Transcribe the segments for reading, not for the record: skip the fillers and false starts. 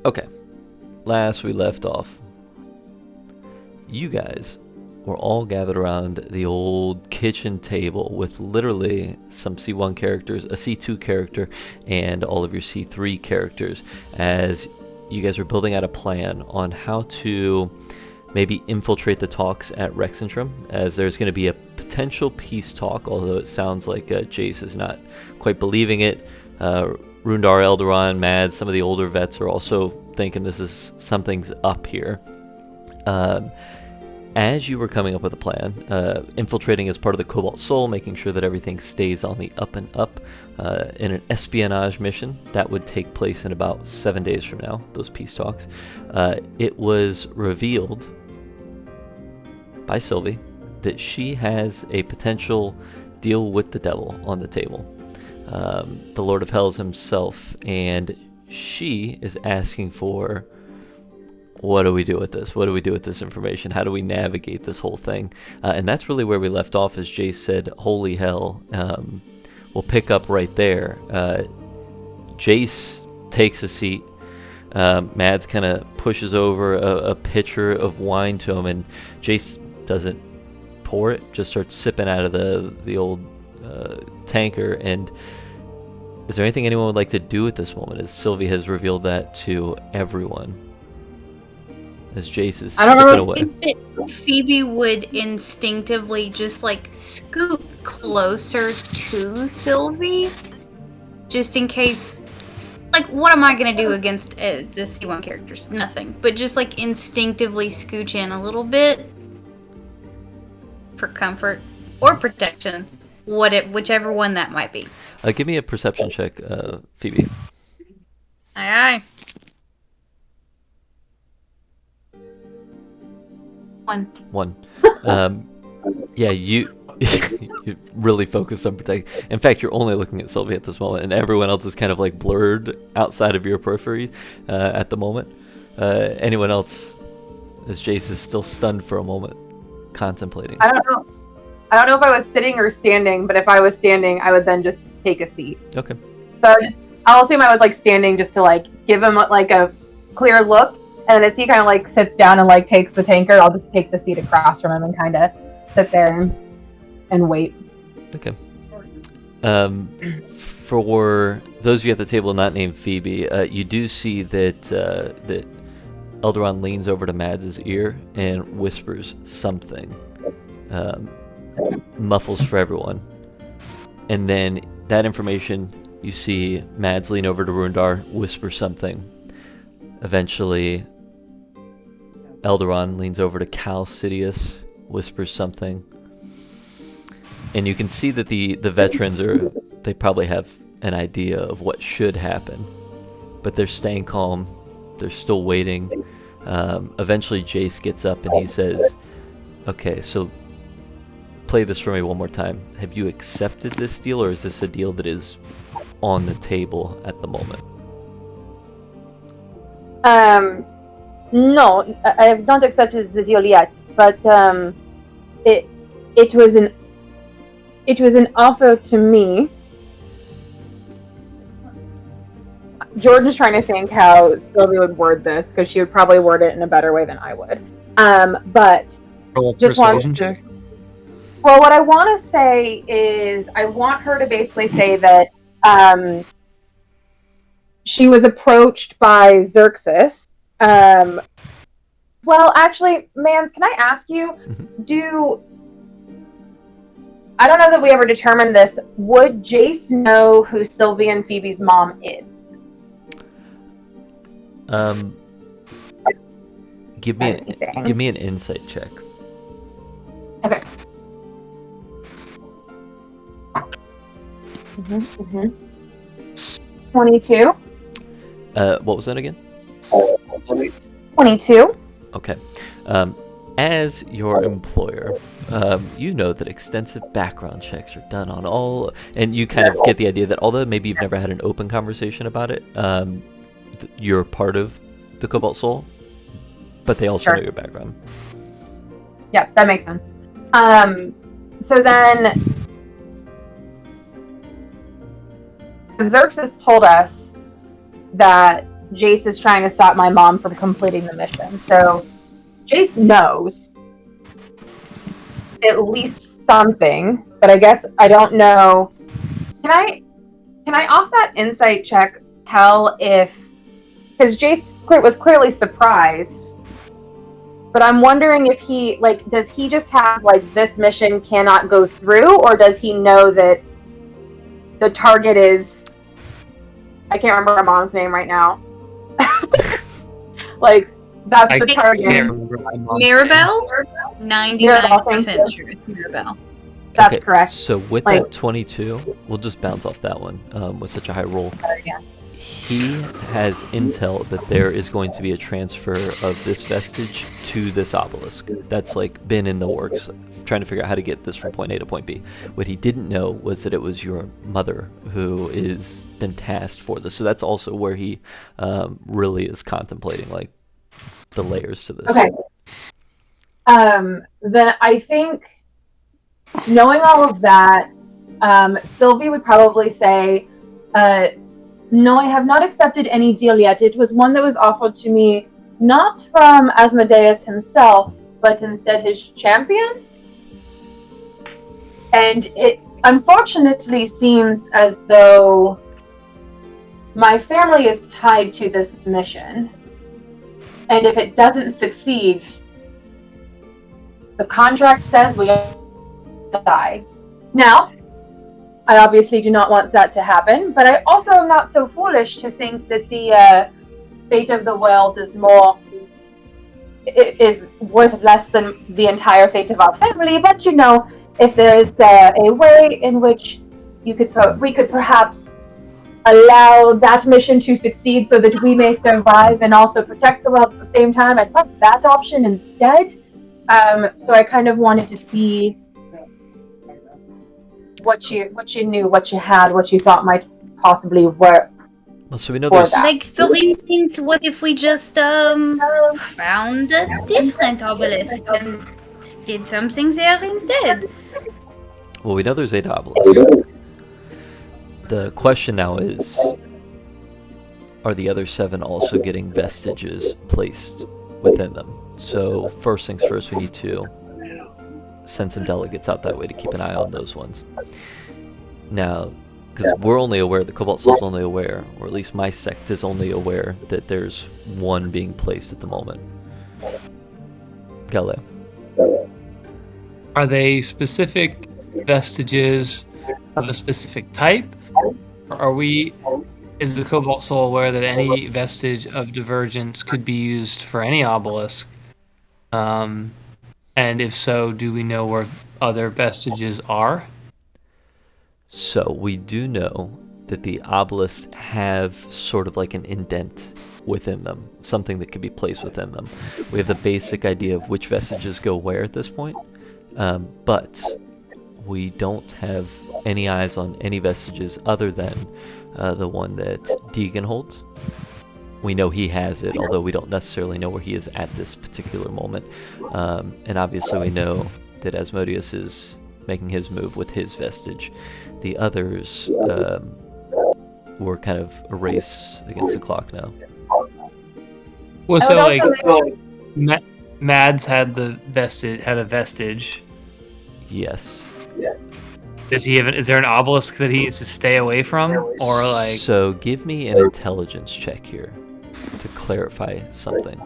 Okay. Last we left off, you guys were all gathered around the old kitchen table with literally some C1 characters, a C2 character, and all of your C3 characters as you guys were building out a plan on how to maybe infiltrate the talks at Rexxentrum, as there's going to be a potential peace talk, although it sounds like Jace is not quite believing it. Rundar, Eldaron, Mad, some of the older vets are also thinking this is something's up here. As you were coming up with a plan, infiltrating as part of the Cobalt Soul, making sure that everything stays on the up and up, in an espionage mission that would take place in about 7 days from now, those peace talks, it was revealed by Sylvie that she has a potential deal with the devil on the table, the Lord of Hells himself, and she is asking for, what do we do with this? What do we do with this information? How do we navigate this whole thing? And that's really where we left off, as Jace said, holy hell. We'll pick up right there. Jace takes a seat. Mads kind of pushes over a pitcher of wine to him, and Jace doesn't pour it, just starts sipping out of the old tanker. And is there anything anyone would like to do at this moment, as Sylvie has revealed that to everyone? As Jace is sipping away. I think that Phoebe would instinctively just like scoot closer to Sylvie, just in case. Like, what am I gonna do against the C1 characters? Nothing. But just like instinctively scooch in a little bit for comfort or protection, whichever one that might be. Give me a perception check, Phoebe. Aye aye. One. Yeah, you you really focus on protecting. In fact, you're only looking at Sylvie at this moment, and everyone else is kind of like blurred outside of your periphery at the moment. Anyone else? As Jace is still stunned for a moment, contemplating. I don't know if I was sitting or standing, but if I was standing, I would then just take a seat. Okay. So I'll assume I was like standing just to like give him like a clear look. And then as he kind of like sits down and like takes the tanker, I'll just take the seat across from him and kind of sit there and wait. Okay. For those of you at the table not named Phoebe, you do see that that Eldaron leans over to Mads' ear and whispers something, muffles for everyone, and then that information you see Mads lean over to Rundar, whisper something. Eventually, Eldaron leans over to Cal Sidious, whispers something. And you can see that the veterans they probably have an idea of what should happen. But they're staying calm. They're still waiting. Eventually Jace gets up and he says, okay, so play this for me one more time. Have you accepted this deal, or is this a deal that is on the table at the moment? No, I have not accepted the deal yet, but it was an offer to me. Jordan's trying to think how Sylvie would word this, because she would probably word it in a better way than I would. But just persuasion check. Well, what I want to say is I want her to basically say that she was approached by Xerxes. Well, actually, Mans, can I ask you, I don't know that we ever determined this, would Jace know who Sylvie and Phoebe's mom is? Give me an insight check. Okay. 22. What was that again? 22. Okay. As your employer, you know that extensive background checks are done on all, and you kind of get the idea that although maybe you've never had an open conversation about it, you're part of the Cobalt Soul, but they also know your background. Yeah, that makes sense. So then Xerxes told us that Jace is trying to stop my mom from completing the mission. So Jace knows at least something, but I guess I don't know. Can I off that insight check tell if, because Jace was clearly surprised, but I'm wondering if he, like, does he just have, like, this mission cannot go through, or does he know that the target is, I can't remember my mom's name right now. Like, that's the target. Mirabelle? 99% sure it's Mirabelle. That's correct. So with Like- that 22, we'll just bounce off that one with such a high roll. Yeah. He has intel that there is going to be a transfer of this vestige to this obelisk. That's like been in the works, trying to figure out how to get this from point A to point B. What he didn't know was that it was your mother who is been tasked for this. So that's also where he really is contemplating like the layers to this. Okay. Then I think, knowing all of that, Sylvie would probably say, no, I have not accepted any deal yet. It was one that was offered to me not from Asmodeus himself, but instead his champion. And it unfortunately seems as though my family is tied to this mission. And if it doesn't succeed, the contract says we die. Now, I obviously do not want that to happen, but I also am not so foolish to think that the fate of the world is worth less than the entire fate of our family. But you know, if there is a way in which we could perhaps allow that mission to succeed so that we may survive and also protect the world at the same time, I'd like that option instead. So I kind of wanted to see what you knew, what you had, what you thought might possibly work. Well, so we know there's Like, for instance, what if we just found a different obelisk and did something there instead? well, we know there's 8 obelisks. The question now is, are the other 7 also getting vestiges placed within them? So first things first, we need to send some delegates out that way to keep an eye on those ones. Now, because we're only aware, the Cobalt Soul's only aware, or at least my sect is only aware, that there's one being placed at the moment. Galileo. Are they specific vestiges of a specific type? Or is the Cobalt Soul aware that any vestige of divergence could be used for any obelisk? And if so, do we know where other vestiges are? So we do know that the obelisks have sort of like an indent within them, something that could be placed within them. We have the basic idea of which vestiges go where at this point, but we don't have any eyes on any vestiges other than the one that Deegan holds. We know he has it, although we don't necessarily know where he is at this particular moment. And obviously we know that Asmodeus is making his move with his vestige. The others were kind of a race against the clock now. Well, so like Mads had a vestige. Yes. Does he have? Is there an obelisk that he needs to stay away from, or like? So give me an intelligence check here to clarify something.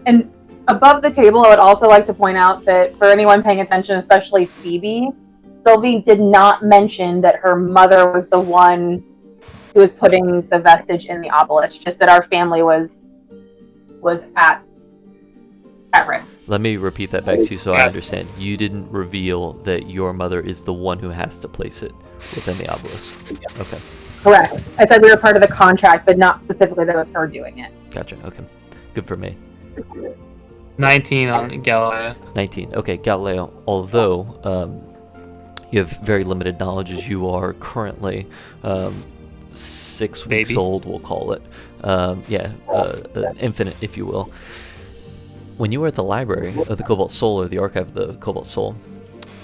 And above the table, I would also like to point out that for anyone paying attention, especially Phoebe, Sylvie did not mention that her mother was the one who was putting the vestige in the obelisk, just that our family was at risk. Let me repeat that back to you so I understand. You didn't reveal that your mother is the one who has to place it within the obelisk. Okay. Correct. I said we were part of the contract, but not specifically that it was her doing it. Gotcha. Okay. Good for me. 19 on Galileo. 19. Okay, Galileo. Although you have very limited knowledge as you are currently 6 weeks old, we'll call it. Infinite, if you will. When you were at the library of the Cobalt Soul, or the archive of the Cobalt Soul,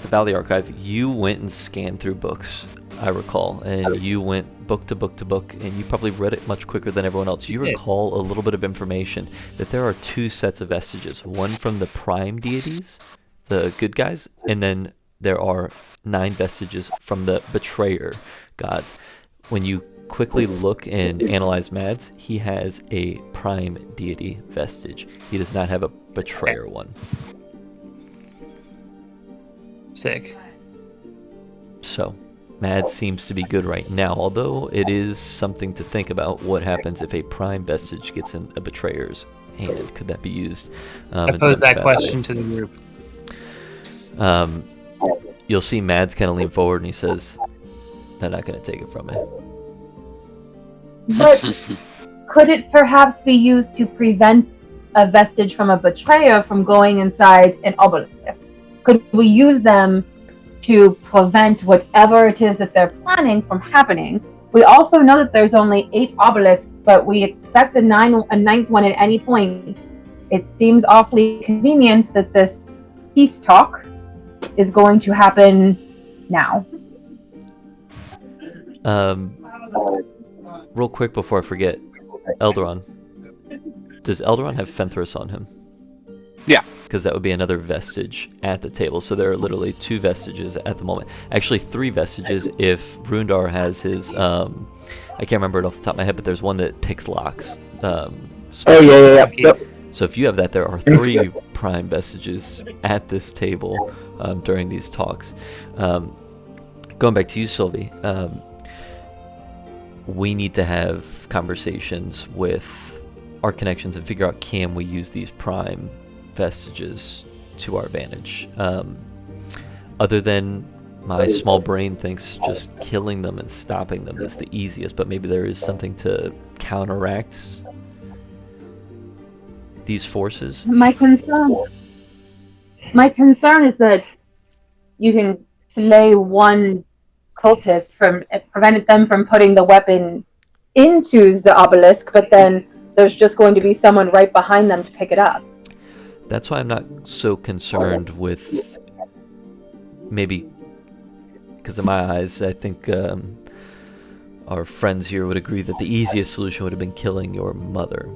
the Valley Archive, you went and scanned through books I recall, and you went book to book to book, and you probably read it much quicker than everyone else. You recall a little bit of information that there are two sets of vestiges, one from the prime deities, the good guys, and then there are 9 vestiges from the betrayer gods. When you quickly look and analyze Mads, he has a prime deity vestige. He does not have a betrayer one. Sick. So, Mads seems to be good right now, although it is something to think about. What happens if a prime vestige gets in a betrayer's hand? Could that be used? I posed that question to the group. You'll see Mads kind of lean forward and he says, "They're not going to take it from me." But could it perhaps be used to prevent a vestige from a betrayer from going inside an obelisk? Could we use them to prevent whatever it is that they're planning from happening? We also know that there's only 8 obelisks, but we expect a ninth one at any point. It seems awfully convenient that this peace talk is going to happen now. Real quick before I forget, Eldaron. Does Eldaron have Fenthras on him? Yeah. Because that would be another vestige at the table. So there are literally 2 vestiges at the moment. Actually, 3 vestiges if Rundar has his... I can't remember it off the top of my head, but there's one that picks locks. Oh, yeah. Yep. So if you have that, there are 3 prime vestiges at this table during these talks. Going back to you, Sylvie. We need to have conversations with our connections and figure out, can we use these prime vestiges to our advantage? Other than my small brain thinks just killing them and stopping them is the easiest, but maybe there is something to counteract these forces. My concern is that you can slay one cultist from prevented them from putting the weapon into the obelisk, but then there's just going to be someone right behind them to pick it up. That's why I'm not so concerned with, maybe because in my eyes I think our friends here would agree that the easiest solution would have been killing your mother.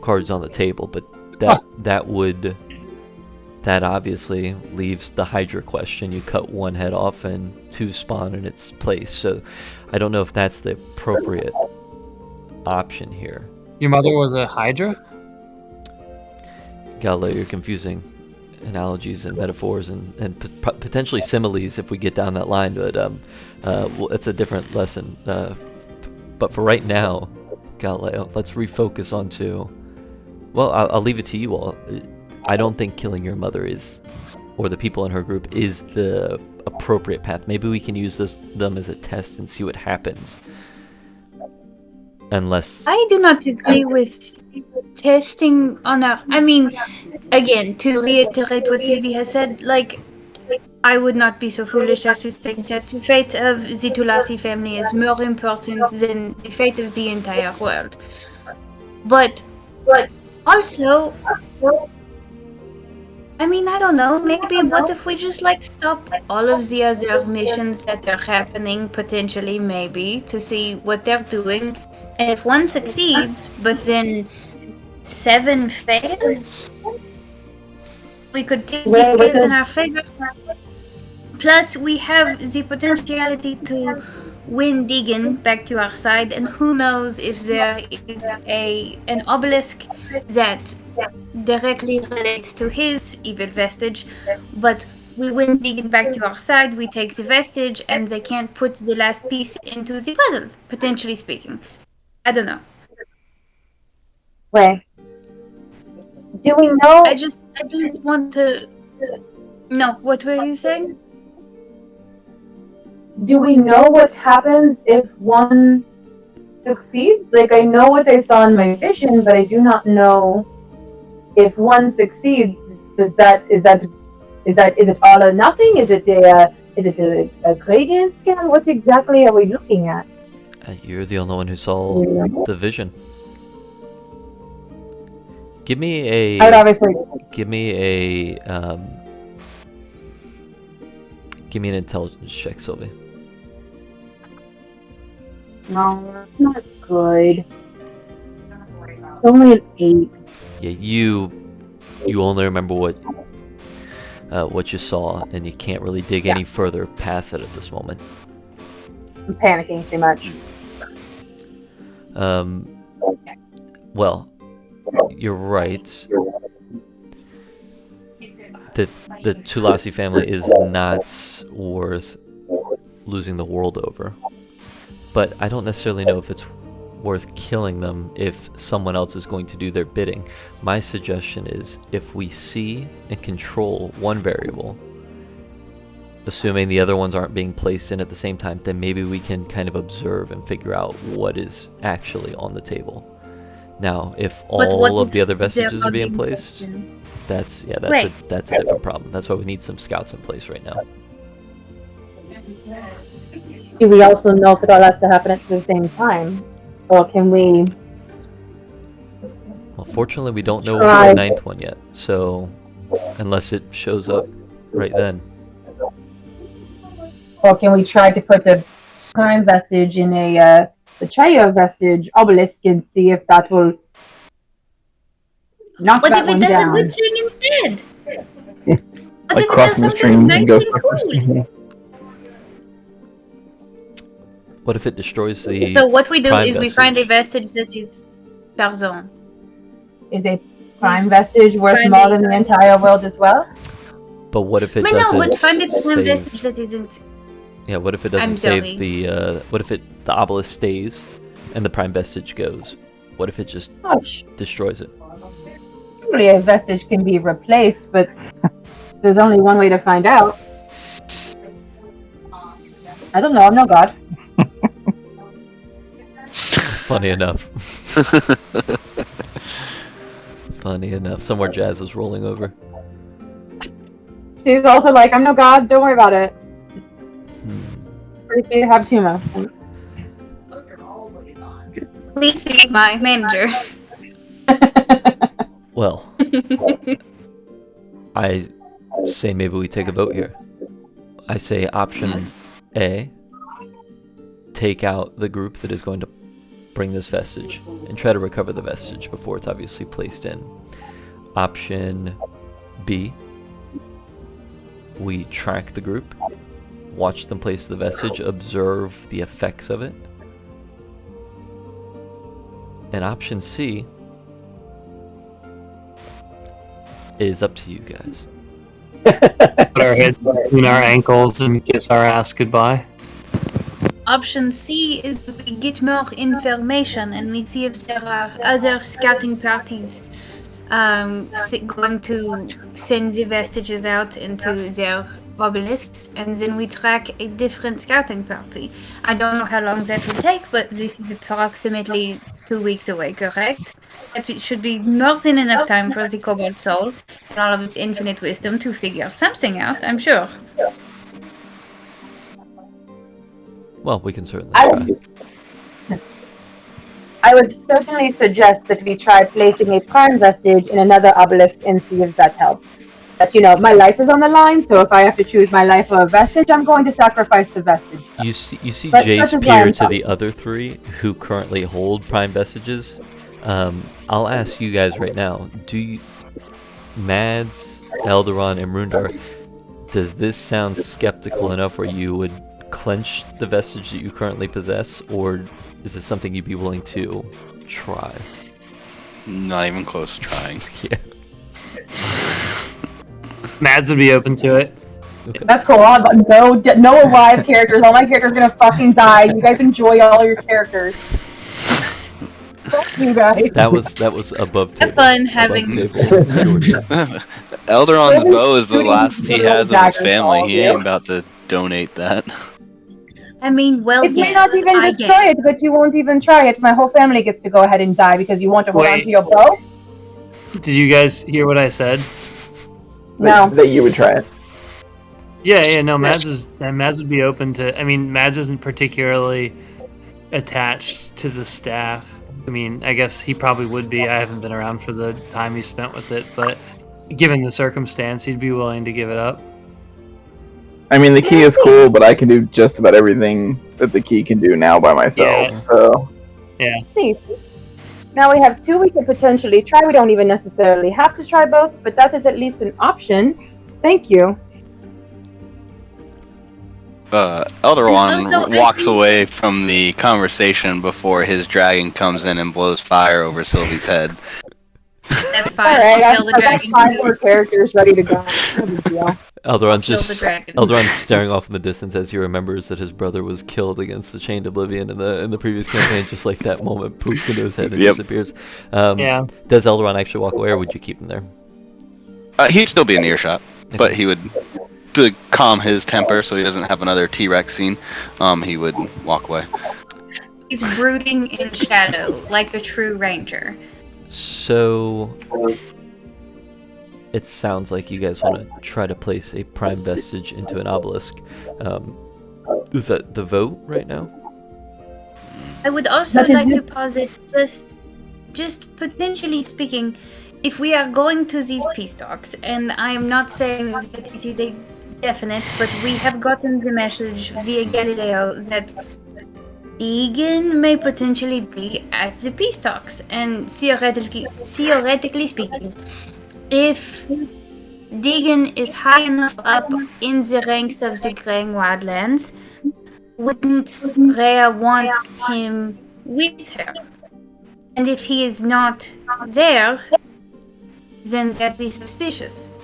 Cards on the table, but that obviously leaves the Hydra question. You cut one head off and 2 spawn in its place. So I don't know if that's the appropriate option here. Your mother was a Hydra? Galileo, you're confusing analogies and metaphors and potentially similes if we get down that line, but well, it's a different lesson. But for right now, Galileo, let's refocus onto... Well, I'll leave it to you all. I don't think killing your mother is, or the people in her group, is the appropriate path. Maybe we can use them as a test and see what happens. Unless... I do not agree with testing on our... I mean, again, to reiterate what Sylvie has said, like, I would not be so foolish as to think that the fate of the Tulasi family is more important than the fate of the entire world. But also... I mean, I don't know, maybe what if we just, like, stop all of the other missions that are happening, potentially, maybe, to see what they're doing, and if one succeeds, but then 7 fail, we could tip the scales in our favor. Plus, we have the potentiality to win Deegan back to our side, and who knows if there is an obelisk that directly relates to his evil vestige, but we win Deegan back to our side, we take the vestige, and they can't put the last piece into the puzzle, potentially speaking. I don't know. Wait. Do we know... I don't want to... No, what were you saying? Do we know what happens if one succeeds? Like, I know what I saw in my vision, but I do not know if one succeeds. Is it all or nothing? Is it a gradient scan? What exactly are we looking at? You're the only one who saw the vision. Give me a... I would obviously... Give me an intelligence check, Sylvie. No, that's not good. It's only an 8. Yeah, you only remember what you saw, and you can't really dig any further past it at this moment. I'm panicking too much. Well, you're right. The Tulasi family is not worth losing the world over. But I don't necessarily know if it's worth killing them if someone else is going to do their bidding. My suggestion is if we see and control one variable, assuming the other ones aren't being placed in at the same time, then maybe we can kind of observe and figure out what is actually on the table. Now, if all of the other vestiges are being placed, that's a different problem. That's why we need some scouts in place right now. Do we also know if it all has to happen at the same time? Or can we... Well, fortunately, we don't know the ninth one yet, so unless it shows up right then. Or can we try to put a prime vestige in the trio vestige obelisk and see if that will knock What that if it one does down? a good thing instead? What Like if it does crossing the something streams nice and go. and cool? What if it destroys the So what we do prime is we find a vestige? vestige that is... Pardon. Is a prime vestige worth Find more a- than the entire world as well? But what if it But doesn't no, but find a prime save... vestige that isn't... Yeah, what if it I'm doesn't save sorry. the... what if the obelisk stays and the prime vestige goes? What if it just Gosh, destroys it? surely a vestige can be replaced, but there's only one way to find out. I don't know, I'm no god. Funny enough. Funny enough. Somewhere Jazz is rolling over. She's also like, I'm no god, don't worry about it. Please me to have Tuma. Please see my manager. Well, I say maybe we take a vote here. I say option A, take out the group that is going to bring this vestige and try to recover the vestige before it's obviously placed in. Option B, we track the group, watch them place the vestige, observe the effects of it. And option C is up to you guys. Put our heads between our ankles and kiss our ass goodbye. Option C is we get more information and we see if there are other scouting parties going to send the vestiges out into their obelisks, and then we track a different scouting party. I don't know how long that will take, but this is approximately 2 weeks away, correct? That should be more than enough time for the Cobalt Soul and all of its infinite wisdom to figure something out, I'm sure. Well, we can certainly try. I would certainly suggest that we try placing a prime vestige in another obelisk and see if that helps. But my life is on the line, so if I have to choose my life or a vestige, I'm going to sacrifice the vestige. You see But Jace such is why peer I'm to the other three who currently hold prime vestiges. I'll ask you guys right now, Mads, Eldaron, and Rundar, does this sound skeptical enough where you would clench the vestige that you currently possess, or is this something you'd be willing to try? Not even close to trying. Yeah. Mads would be open to it. Okay. That's cool. No alive characters. All my characters are gonna fucking die. You guys enjoy all your characters. Fuck you guys. That was above table. Have fun having... Eldaron's bow is the Shooting last he has of his daggers family. all He you. ain't about to donate that. I mean, well, It may yes, not even I destroy guess. it, but you won't even try it. My whole family gets to go ahead and die because you want to hold on Wait. to your bow? Did you guys hear what I said? No. That you would try it. Yeah, no, Mads would be open to. I mean, Mads isn't particularly attached to the staff. I mean, I guess he probably would be. I haven't been around for the time he spent with it, but given the circumstance, he'd be willing to give it up. I mean, the key is cool, but I can do just about everything that the key can do now by myself. Yeah. So See. Now we have 2 we could potentially try. We don't even necessarily have to try both, but that is at least an option. Thank you. Elderon Also, I walks think away that- from the conversation before his dragon comes in and blows fire over Sylvie's head. That's All fine. right, I'll kill the I've got dragon 5 too. more characters ready to go. No big deal. Eldoron's kill the just dragon. Eldoron's staring off in the distance as he remembers that his brother was killed against the Chained Oblivion in the previous campaign. Just like that moment, poops into his head and Yep. disappears. Yeah. Does Eldoron actually walk away, or would you keep him there? He'd still be in earshot, but he would, to calm his temper so he doesn't have another T-Rex scene, he would walk away. He's brooding in shadow, like a true ranger. So it sounds like you guys want to try to place a prime vestige into an obelisk. Is that the vote right now? I would also But is like to this- posit, just potentially speaking, if we are going to these peace talks, and I am not saying that it is a definite, but we have gotten the message via Galileo that Deegan may potentially be at the peace talks, and theoretically speaking, if Deegan is high enough up in the ranks of the Greying Wildlands, wouldn't Rhea want him with her? And if he is not there, then that is suspicious.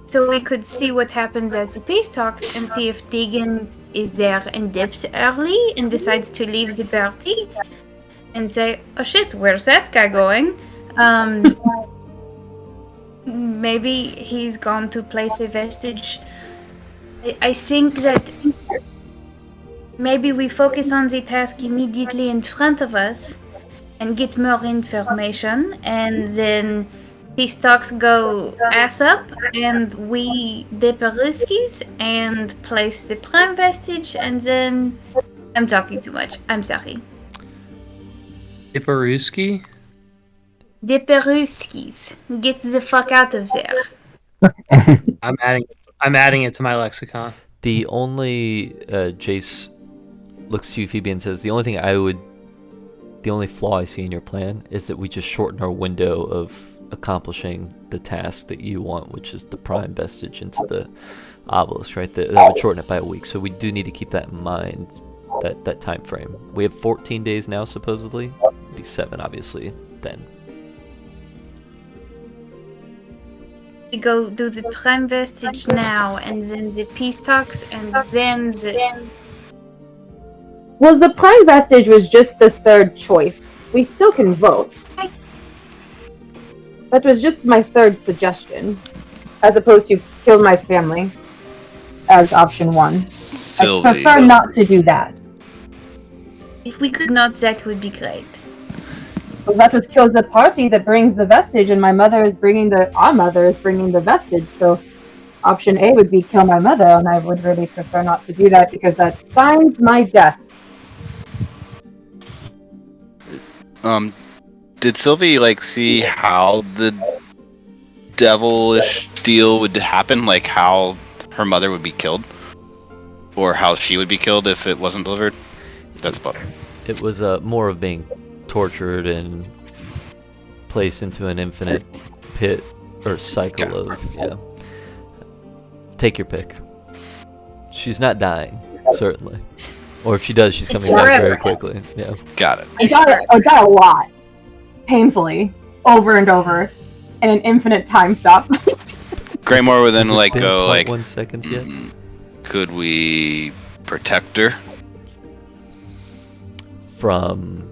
So we could see what happens at the peace talks and see if Deegan is there and dips early and decides to leave the party and say, oh shit, where's that guy going? Maybe he's gone to place a vestige. I think that maybe we focus on the task immediately in front of us and get more information, and then these talks go ass up, and we dip Ruskies and place the prime vestige, and then I'm talking too much. I'm sorry. Iparuski? Diperuskis. Get the fuck out of there. I'm adding it to my lexicon. The only Jace looks to you, Phoebe, and says, the only flaw I see in your plan is that we just shorten our window of accomplishing the task that you want, which is the prime vestige into the obelisk, right? That would shorten it by a week. So we do need to keep that in mind, that time frame. We have 14 days now, supposedly. It'd be 7, obviously, then. We go do the prime vestige now, and then the peace talks, and then the... Well, the prime vestige was just the third choice. We still can vote. That was just my third suggestion, as opposed to kill my family as option 1. Sylvie. I prefer not to do that. If we could not, that would be great. Well, that was kill the party that brings the vestige, and our mother is bringing the vestige. So, option A would be kill my mother, and I would really prefer not to do that because that signs my death. Did Sylvie see how the devilish deal would happen? Like how her mother would be killed? Or how she would be killed if it wasn't delivered? That's about it. It was more of being tortured and placed into an infinite pit or cycle of, take your pick. She's not dying, certainly. Or if she does, she's It's coming back forever. very quickly. Yeah. Got it. I got a lot. Painfully. Over and over. In an infinite time stop. Graymore would then Has it been go 0.1 seconds yet? could we protect her? From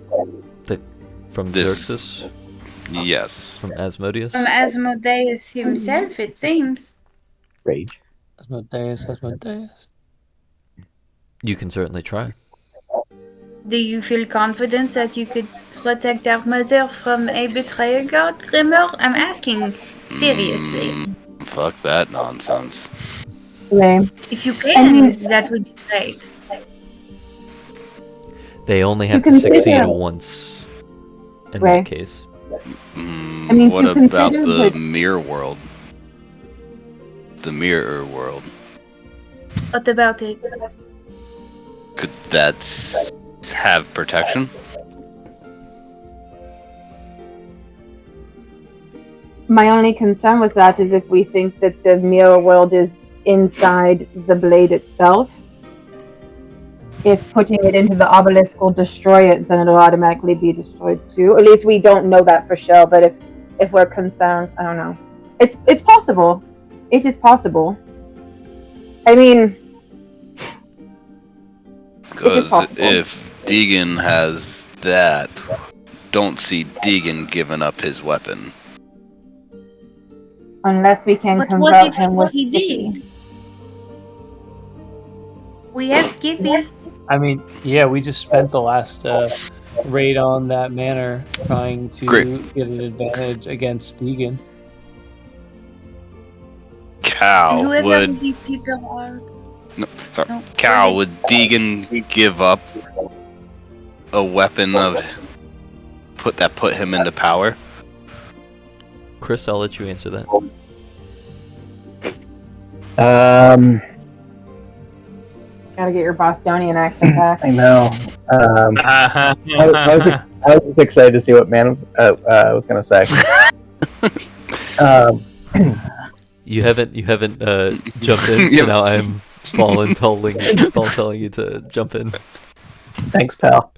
This- Xerxes? Yes. From Asmodeus? From Asmodeus himself, it seems. rage. Asmodeus. You can certainly try. Do you feel confident that you could protect our mother from a betrayer, God Grimmer? I'm asking seriously. Fuck that nonsense. Lame. If you can, I mean- that would be great. They only have to consider- succeed once in Right. that case. I mean, What to about consider the that- mirror world? the mirror world. What about it? Could that have protection? My only concern with that is if we think that the mirror world is inside the blade itself. If putting it into the obelisk will destroy it, then it'll automatically be destroyed too. At least we don't know that for sure. But if we're concerned, I don't know. It's possible. It is possible. I mean, Because if Deegan has that, don't see Deegan giving up his weapon. unless we can But convert what if him with he did? We have Skippy. I mean, yeah, we just spent the last raid on that manor trying to Great. get an advantage against Deegan. And Cal whoever would. these people are. No, sorry. No, Cal, go would Deegan give up a weapon of put him into power? Chris, I'll let you answer that. Gotta get your Bostonian accent back. I know. I was just excited to see what man was going to say. You haven't jumped in, so Yeah. now I'm telling you to jump in. Thanks, pal.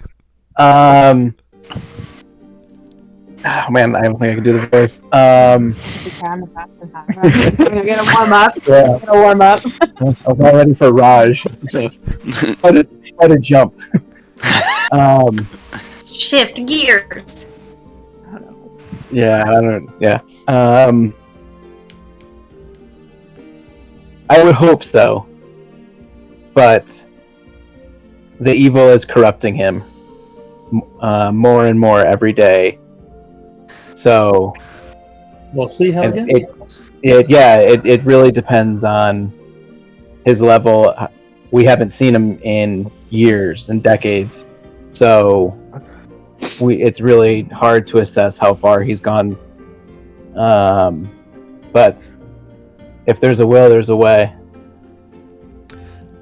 Oh man, I don't think I can do the voice. I'm gonna warm up. Yeah, Gonna warm up. I was all ready for Raj. How to jump. Shift gears. Yeah, I don't. Yeah. I would hope so, but the evil is corrupting him more and more every day. So We'll see how And it goes. it really depends on his level. We haven't seen him in years and decades, so it's really hard to assess how far he's gone. But if there's a will, there's a way.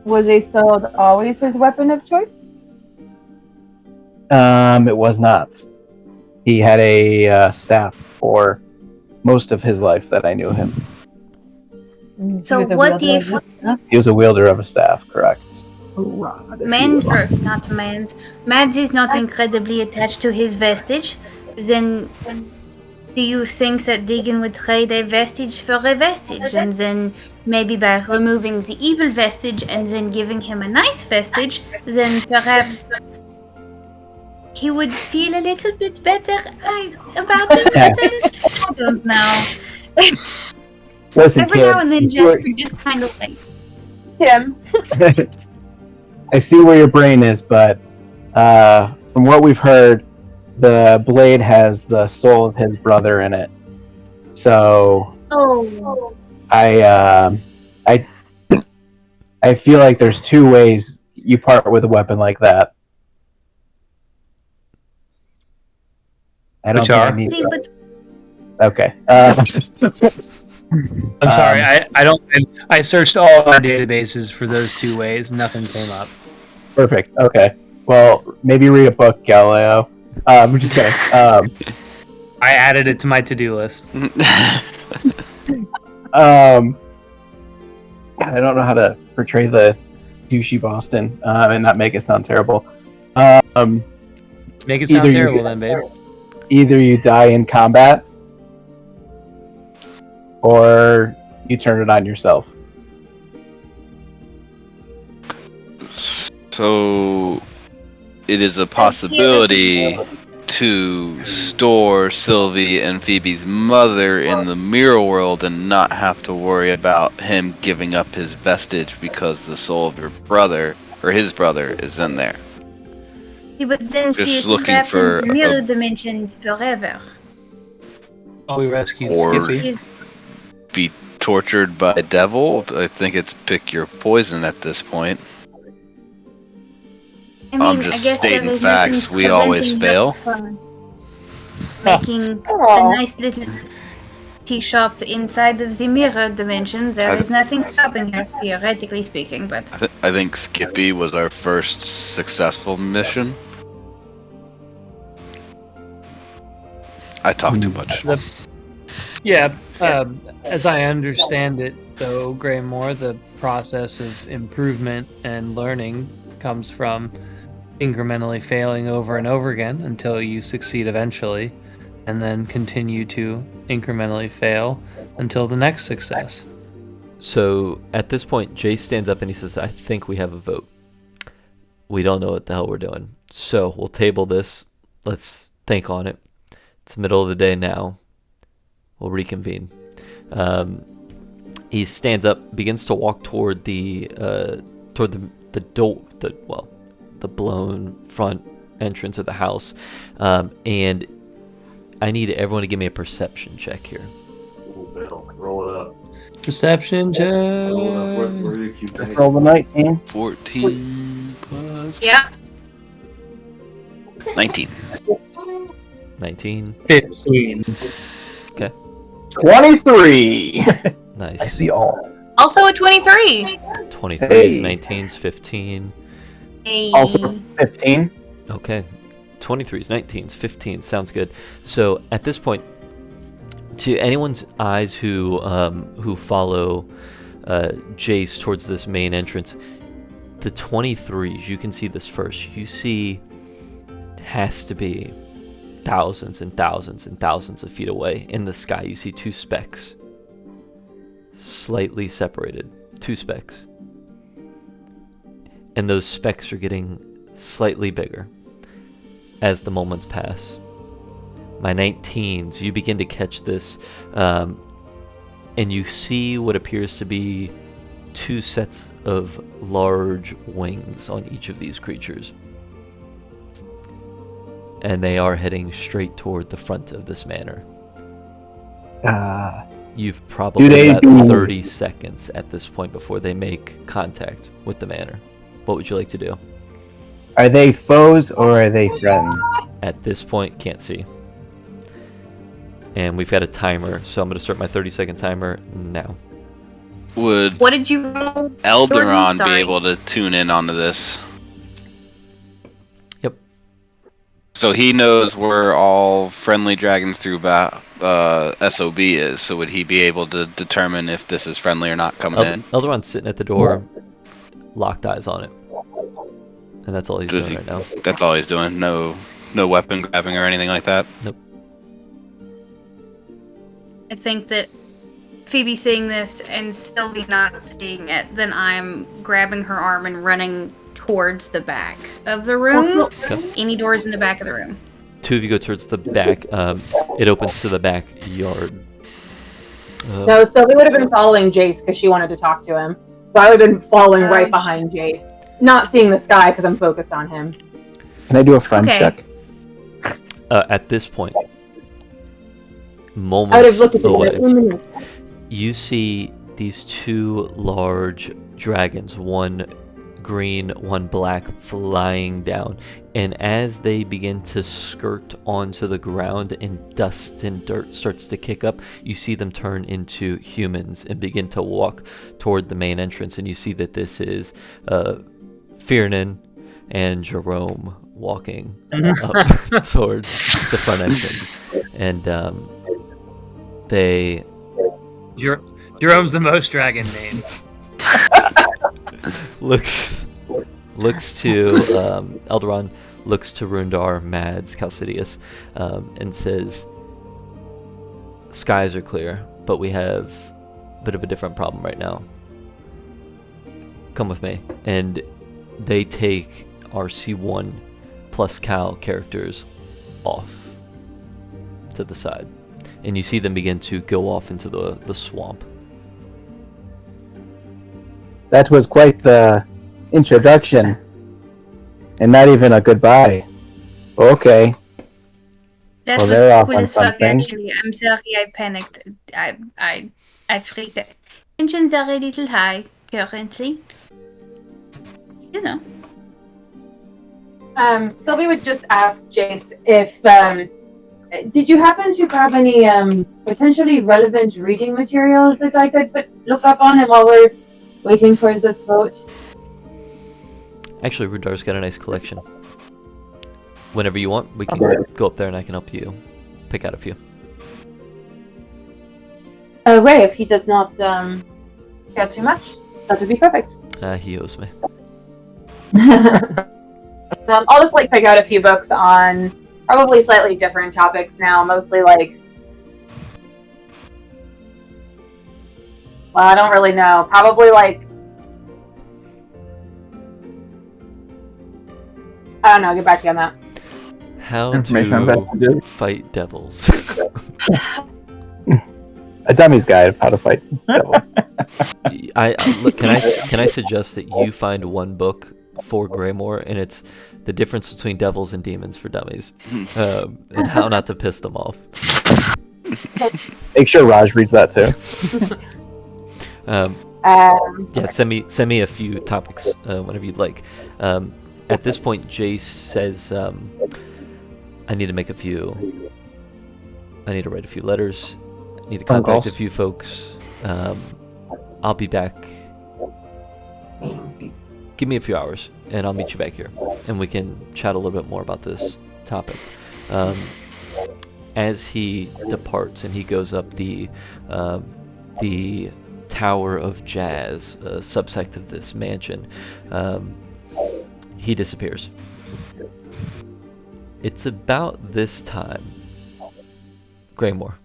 Was a sword always his weapon of choice? It was not. He had a staff for most of his life that I knew him. So what if He was a wielder of a staff, correct? Mads is not incredibly attached to his vestige, then do you think that Deegan would trade a vestige for a vestige, and then maybe by removing the evil vestige and then giving him a nice vestige, then perhaps he would feel a little bit better about himself? I don't know. Listen, Every kid, now and then Jasper just kind of like... Tim. I see where your brain is, but from what we've heard, the blade has the soul of his brother in it. So Oh. I feel like there's two ways you part with a weapon like that. I don't Which think I are? need See, but Okay. I'm sorry, I don't. I searched all our databases for those two ways. Nothing came up. Perfect. Okay. Well, maybe read a book, Galileo. I'm just kidding. I added it to my to-do list. God, I don't know how to portray the douchey Boston and not make it sound terrible. Make it sound Either you- terrible, then, babe. Either you die in combat, or you turn it on yourself. So it is a possibility to store Sylvie and Phoebe's mother in the mirror world and not have to worry about him giving up his vestige because the soul of your brother or his brother is in there. Yeah, but then she Just is looking trapped for in the mirror dimension forever. Oh, we rescued Or- Skippy. She's, Be tortured by a devil? I think it's pick your poison at this point. I mean, I'm just I guess there stating is facts, nothing we always preventing her fail. from making a Aw. nice little tea shop inside of the mirror dimension. There I- is nothing stopping her, theoretically speaking, but I think Skippy was our first successful mission. I talk too much. As I understand it, though, Greymore, the process of improvement and learning comes from incrementally failing over and over again until you succeed eventually, and then continue to incrementally fail until the next success. So at this point, Jay stands up and he says, I think we have a vote. We don't know what the hell we're doing. So we'll table this. Let's think on it. It's the middle of the day now. We'll reconvene. He stands up, begins to walk toward the door, the blown front entrance of the house, and I need everyone to give me a perception check here. Roll it up. Perception check. Roll it up. Where are your cute dice? Roll the 19. 14 plus yeah. 19. 19. 15. 23. Nice. I see all. Also a 23. 23 Hey. is 19's 15. Hey. Also 15. Okay. 23's 19's 15. Sounds good. So at this point, to anyone's eyes who follow Jace towards this main entrance, the 23s, you can see this first. You see, has to be thousands and thousands and thousands of feet away in the sky. You see two specks, slightly separated. Two specks. And those specks are getting slightly bigger as the moments pass. My 19s, you begin to catch this, and you see what appears to be two sets of large wings on each of these creatures. And they are heading straight toward the front of this manor. You've probably got 30 seconds at this point before they make contact with the manor. What would you like to do? Are they foes or are they friends? At this point, can't see. And we've got a timer, so I'm going to start my 30-second timer now. Would What did you roll? Elderon Jordan? be Sorry. able to tune in onto this? Yep. So he knows where all friendly dragons through SOB is, so would he be able to determine if this is friendly or not coming in? Elderon's sitting at the door, locked eyes on it. And that's all he's Does doing he- right now. That's all he's doing. No weapon grabbing or anything like that. I think that Phoebe seeing this and Sylvie not seeing it, then I'm grabbing her arm and running towards the back of the room. Okay. Any doors in the back of the room. Two of you go towards the back. It opens to the backyard. No, Sylvie would have been following Jace because she wanted to talk to him. So I would have been following right sh- behind Jace. Not seeing the sky because I'm focused on him. Can I do a friend Okay. check? At this point, I would have moments looked at away, the you see these two large dragons, one green, one black, flying down. And as they begin to skirt onto the ground and dust and dirt starts to kick up, you see them turn into humans and begin to walk toward the main entrance. And you see that this is Fiernan and Jerome walking up toward the front entrance. And they... Jerome's the most dragon name. looks to Elderon looks to Rundar, Mads, Calcidius, and says, skies are clear, but we have a bit of a different problem right now. Come with me. And they take our C1 plus Cal characters off to the side. And you see them begin to go off into the swamp. That was quite the introduction. And not even a goodbye. Okay. That Well, they're was off cool on as fuck, something. actually. I'm sorry I panicked. I freaked out. Tensions are a little high currently. You know. Sylvie would just ask Jace if Did you happen to grab any potentially relevant reading materials that I could look up on him while we're waiting for this vote? Actually, Rudar's got a nice collection. Whenever you want, we can go up there and I can help you pick out a few. Ray, if he does not get too much, that would be perfect. He owes me. I'll just pick out a few books on probably slightly different topics now, mostly well, I don't really know. Probably I don't know, get back to you on that. How Information on to Vestiges. fight devils. A dummy's guide of how to fight devils. Look, can I suggest that you find one book for Greymore, and it's the difference between devils and demons for dummies, and how not to piss them off. Make sure Raj reads that too. Yeah, send me a few topics whenever you'd like. At this point, Jace says, I need to write a few letters. I need to contact a few folks. I'll be back. Give me a few hours, and I'll meet you back here, and we can chat a little bit more about this topic. As he departs and he goes up the Tower of Jazz, a subsect of this mansion, he disappears. It's about this time. Greymore.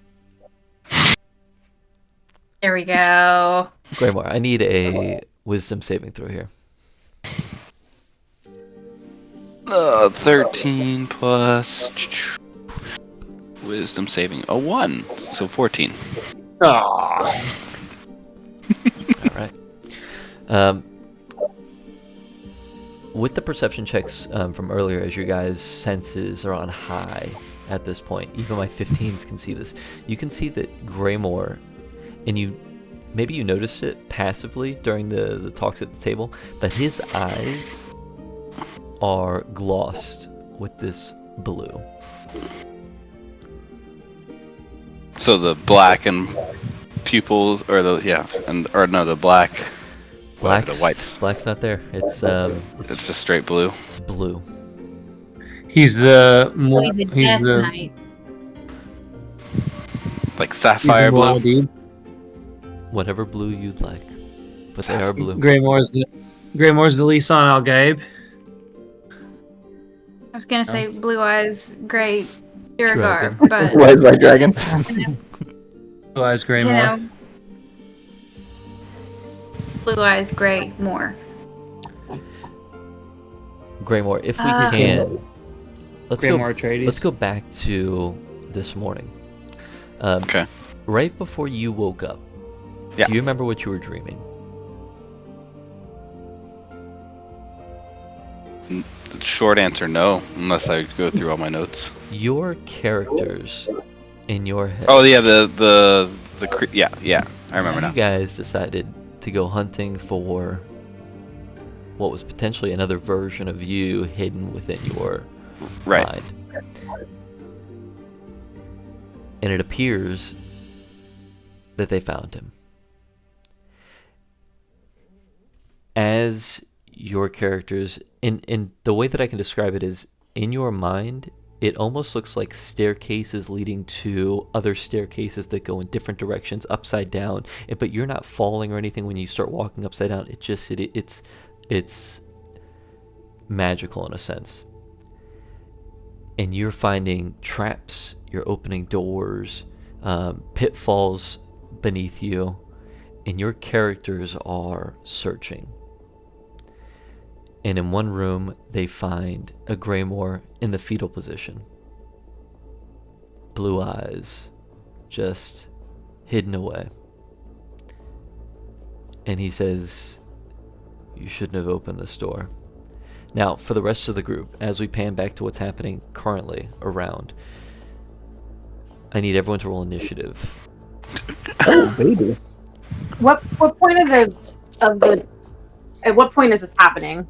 There we go. Greymore, I need a wisdom saving throw here. 13 plus wisdom saving. 1, so 14. Aww. All right. With the perception checks from earlier, as your guys' senses are on high at this point, even my 15s can see this. You can see that Greymore, and maybe you noticed it passively during the talks at the table, but his eyes are glossed with this blue. So the black and pupils, or the black. The white. Black's not there. It's just straight blue. It's blue. He's He's a death knight. Like sapphire blue. Dude. Whatever blue you'd like, but they are blue. Greymore's the Lisan Al Gaib. I was gonna say Blue Eyes, Grey Dragon. Duragar, but White dragon. Blue Eyes you Greymore. know, Blue Eyes, Grey, more. Greymore, if we can, Greymore Atreides. let's go back to this morning. Okay. Right before you woke up, Yeah. do you remember what you were dreaming? The short answer, no, unless I go through all my notes. Your characters in your head. Oh yeah, yeah. I remember You now. guys decided to go hunting for what was potentially another version of you hidden within your Right. mind. And it appears that they found him. As your characters, in the way that I can describe it is, in your mind, it almost looks like staircases leading to other staircases that go in different directions, upside down. But you're not falling or anything when you start walking upside down. It's magical in a sense. And you're finding traps, you're opening doors, pitfalls beneath you, and your characters are searching. And in one room, they find a Greymore in the fetal position. Blue eyes, just hidden away. And he says, "You shouldn't have opened this door." Now, for the rest of the group, as we pan back to what's happening currently around, I need everyone to roll initiative. Oh, baby. What point at what point is this happening?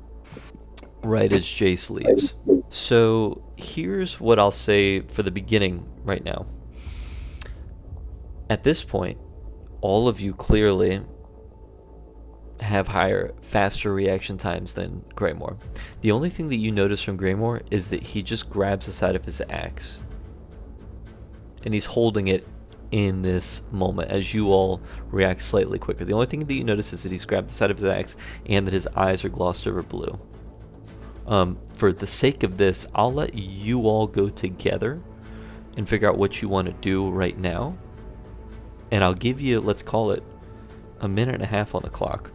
Right as Jace leaves. So here's what I'll say for the beginning right now. At this point, all of you clearly have faster reaction times than Greymore. The only thing that you notice from Greymore is that he just grabs the side of his axe. And he's holding it in this moment as you all react slightly quicker. The only thing that you notice is that he's grabbed the side of his axe and that his eyes are glossed over blue. For the sake of this, I'll let you all go together and figure out what you want to do right now. And I'll give you, let's call it, a minute and a half on the clock.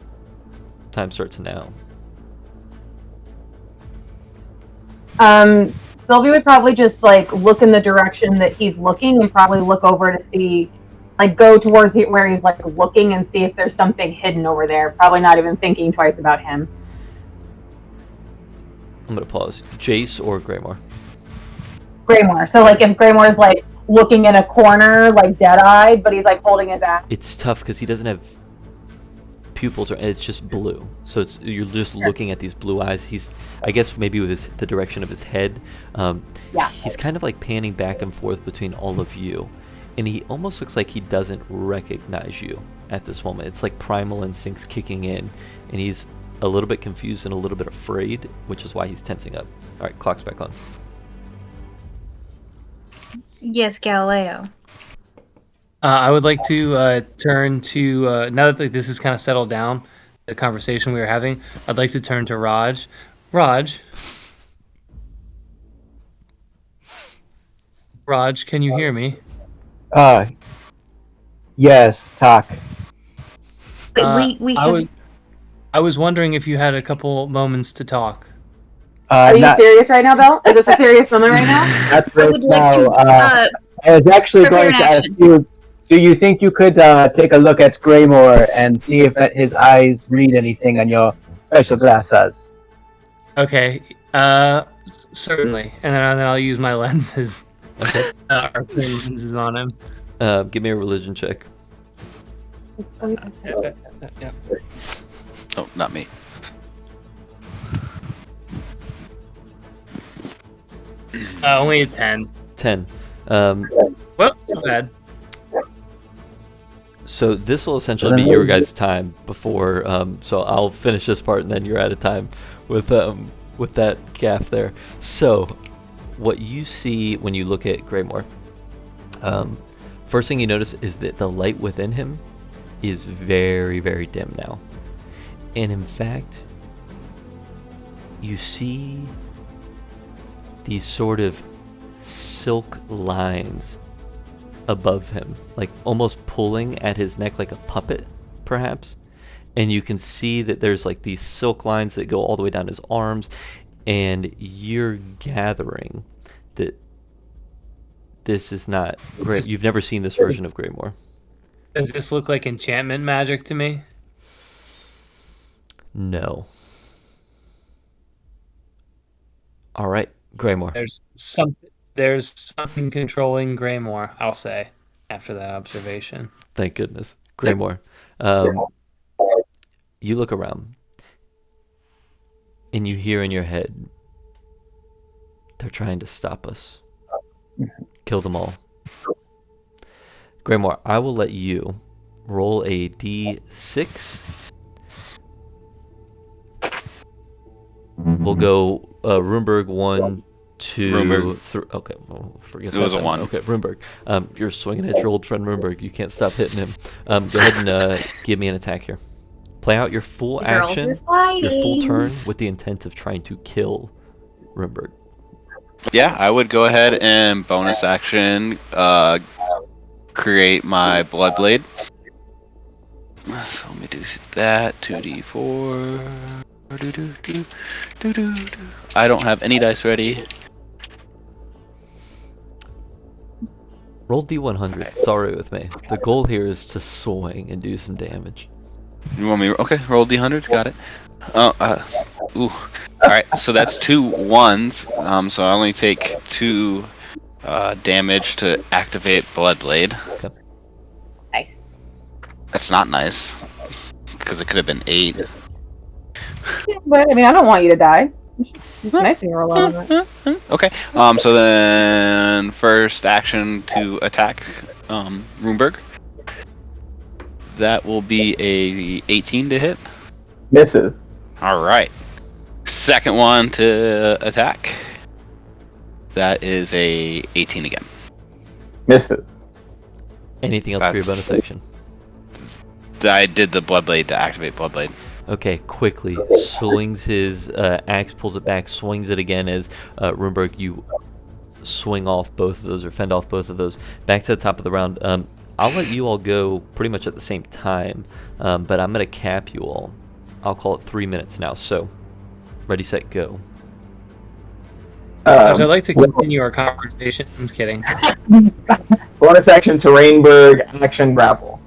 Time starts now. Sylvie would probably just like look in the direction that he's looking and probably look over to see, like go towards where he's like looking and see if there's something hidden over there. Probably not even thinking twice about him. I'm gonna pause. Jace or Greymore? Greymore. So like if Greymore's like looking in a corner, like dead-eyed, but he's like holding his axe. It's tough because he doesn't have pupils, or it's just blue. So you're just looking at these blue eyes. He's, I guess maybe with the direction of his head. He's kind of like panning back and forth between all of you, and he almost looks like he doesn't recognize you at this moment. It's like primal instincts kicking in, and he's a little bit confused and a little bit afraid, which is why he's tensing up. All right, clock's back on. Yes, Galileo. I would like to turn to, now that this is kind of settled down, the conversation we were having, I'd like to turn to Raj. Raj, can you hear me? Yes, talk. We have... I was wondering if you had a couple moments to talk. Are you serious right now, Belle? Is this a serious moment right now? That's I right would like now. to I was actually prepare going an to ask action. you, do you think you could take a look at Greymore and see if his eyes read anything on your special glasses? Okay, certainly. And then I'll use my lenses. Okay. Our lenses on him. Give me a religion check. Yeah. Oh, not me. Only a 10. 10. Well, so bad. So this will essentially be your guys' time before. So I'll finish this part and then you're out of time with that gaff there. So what you see when you look at Greymore, first thing you notice is that the light within him is very, very dim now. And in fact, you see these sort of silk lines above him, like almost pulling at his neck like a puppet, perhaps. And you can see that there's like these silk lines that go all the way down his arms, and you're gathering that this is not great. You've never seen this version of Greymore. Does this look like enchantment magic to me? No. All right, Greymore. There's something controlling Greymore, I'll say, after that observation. Thank goodness. Greymore. You look around, and you hear in your head, they're trying to stop us. Kill them all. Greymore, I will let you roll a d6. We'll go Runeberg 1, 2, 3. Okay, well, forget that. It was a then. 1. Okay, Runeberg. You're swinging at your old friend Runeberg. You can't stop hitting him. Go ahead and give me an attack here. Play out your full Girls action, are fighting. your full turn, with the intent of trying to kill Runeberg. Yeah, I would go ahead and bonus action create my blood blade. So let me do that. 2d4. I don't have any dice ready. Roll d100. Sorry with me. The goal here is to swing and do some damage. You want me? Okay, roll d100s. Got it. Ooh. All right, so that's 2 1s. So I only take 2 damage to activate Bloodblade. Okay. Nice. That's not nice, because it could have been 8. But I mean, I don't want you to die. Nice when you roll on it. Okay. So then first action to attack Runeberg. That will be a 18 to hit. Misses. All right. Second one to attack. That is a 18 again. Misses. Anything else for your bonus action? I did the Bloodblade to activate Bloodblade. Okay, quickly swings his axe, pulls it back, swings it again as Runeberg, you swing off both of those or fend off both of those. Back to the top of the round. I'll let you all go pretty much at the same time, but I'm going to cap you all. I'll call it 3 minutes now. So, ready, set, go. I'd like to continue our conversation. I'm kidding. Bonus action to Rainberg, action grapple.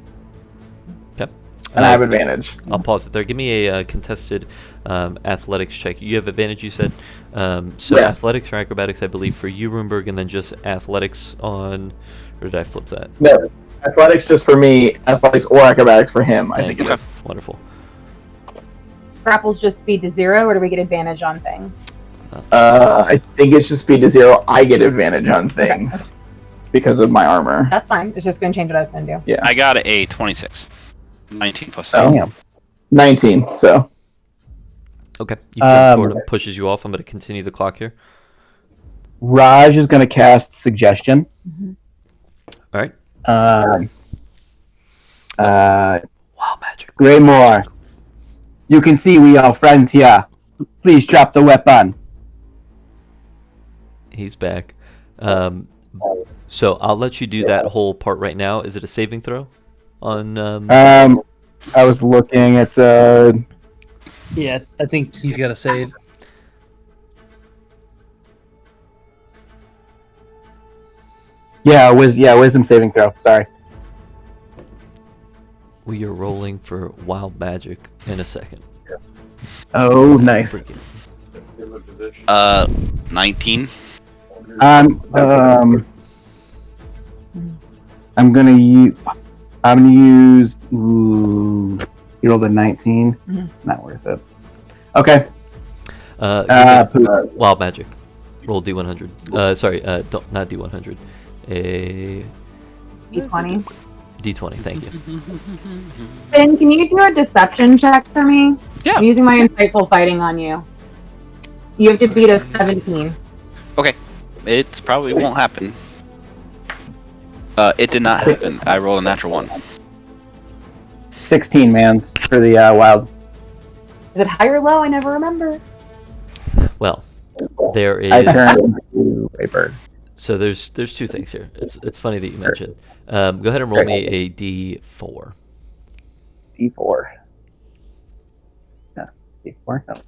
Okay. And I have advantage. I'll pause it there. Give me a contested athletics check. You have advantage, you said? So Yes. athletics or acrobatics, I believe, for you, Runeberg, and then just athletics on... Or did I flip that? No, athletics just for me, athletics or acrobatics for him, I think it is. Wonderful. Grapples just speed to 0, or do we get advantage on things? I think it's just speed to 0. I get advantage on things because of my armor. That's fine. It's just going to change what I was going to do. Yeah. I got a 26. 19 plus 7. Oh, 19, so. Okay. You jump forward and pushes you off. I'm going to continue the clock here. Raj is going to cast Suggestion. All right. Wow, magic. Greymore, you can see we are friends here. Please drop the weapon. He's back. So I'll let you do that whole part right now. Is it a saving throw? On I was looking at Yeah, I think he's got to save. wisdom saving throw. Sorry. We are rolling for wild magic in a second. Oh, nice. 19. I'm gonna use. Ooh, you rolled a 19. Not worth it. Okay. Wild magic. Roll D100. Sorry, not D100. A D20. D20. Thank you. Ben, can you do a deception check for me? Yeah. I'm using my insightful fighting on you. You have to beat a 17. Okay. It probably won't happen. It did not happen. I rolled a natural 1. 16 mans for the wild. Is it high or low? I never remember. Well, there is. I turned into a bird. So there's two things here. It's funny that you mentioned. Go ahead and roll me a D4. D4. No, D4. No.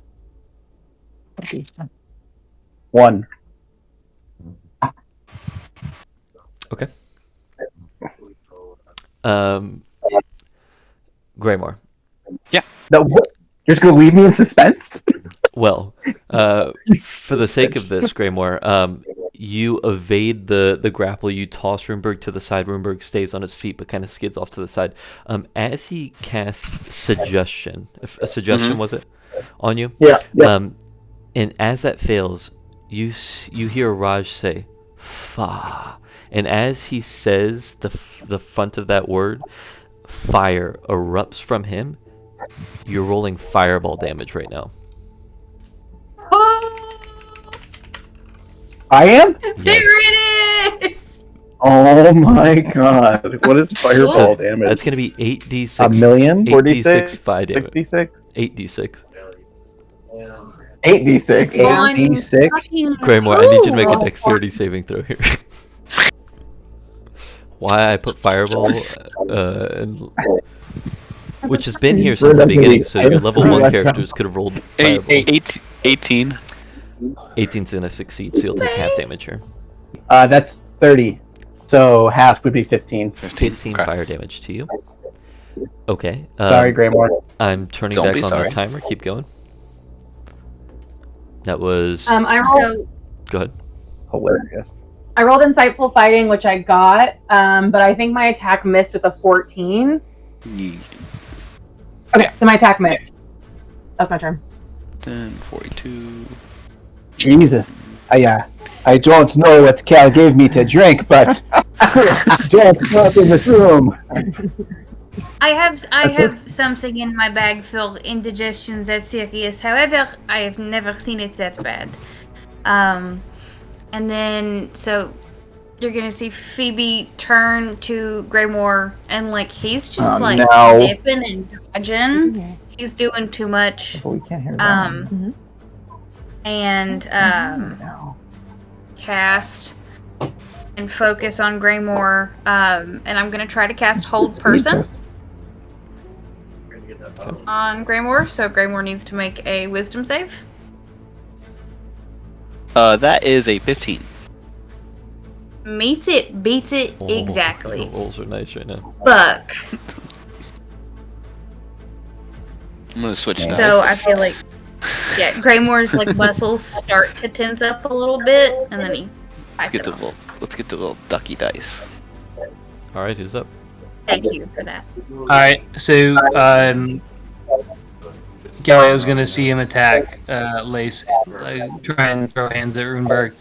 1. Okay. Greymore. No, what? You're just gonna leave me in suspense? Well, for the sake of this, Greymore, you evade the grapple. You toss Runeberg to the side. Runeberg stays on his feet, but kind of skids off to the side. As he casts Suggestion, a suggestion was it on you? Yeah. And as that fails, you hear Raj say, "Fa," and as he says the front of that word, fire erupts from him. You're rolling fireball damage right now. I am? There it is! Oh my god. What is fireball damage? That's gonna be 8d6. A million? 46, 5 damage. 66, 8d6. 8d6. 8d6? Fucking Graymore, I need you to make a cool. dexterity saving throw here. Why I put fireball, which has been here since the beginning, so your level 1 characters could have rolled fireball. 18. 18's gonna succeed, so you'll take half damage here. That's 30. So half would be 15. 15 Okay. fire damage to you. Okay. Sorry, Greymore. I'm turning Don't back be on sorry. the timer. Keep going. That was... I rolled. So, Go ahead. Hilarious. I rolled insightful fighting, which I got, but I think my attack missed with a 14. Okay, so my attack missed. That's my turn. 10, 42. Jesus. I don't know what Cal gave me to drink, but don't go up in this room. I have something in my bag for indigestion that's serious. However, I have never seen it that bad. And then so you're gonna see Phoebe turn to Greymore and like he's just no. dipping and dodging. He's doing too much. But we can't hear that. And No. cast and focus on Greymore. And I'm gonna try to cast Hold Person on Greymore. So Greymore needs to make a Wisdom save. That is a 15. Meets it, beats it exactly. The rolls are nice right now. Buck. I'm gonna switch dice. So I feel like, yeah, Greymore's like muscles start to tense up a little bit, and then he bites it off. Let's get the little ducky dice. All right, who's up? Thank you for that. All right, so Galio's gonna see him attack Lace, try and throw hands at Runeberg,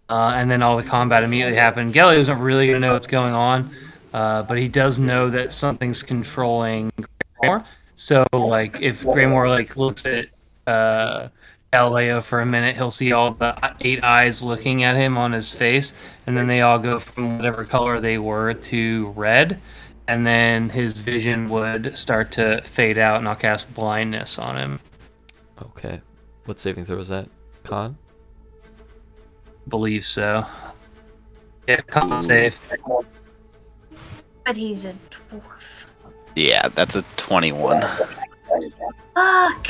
and then all the combat immediately happen. Galio isn't really gonna know what's going on, but he does know that something's controlling Greymore. So, like, if Greymore looks at Galileo for a minute, he'll see all the 8 eyes looking at him on his face, and then they all go from whatever color they were to red, and then his vision would start to fade out, and I'll cast blindness on him. Okay. What saving throw is that? Con? Believe so. Yeah, con save. But he's a dwarf. Yeah, that's a 21. Fuck!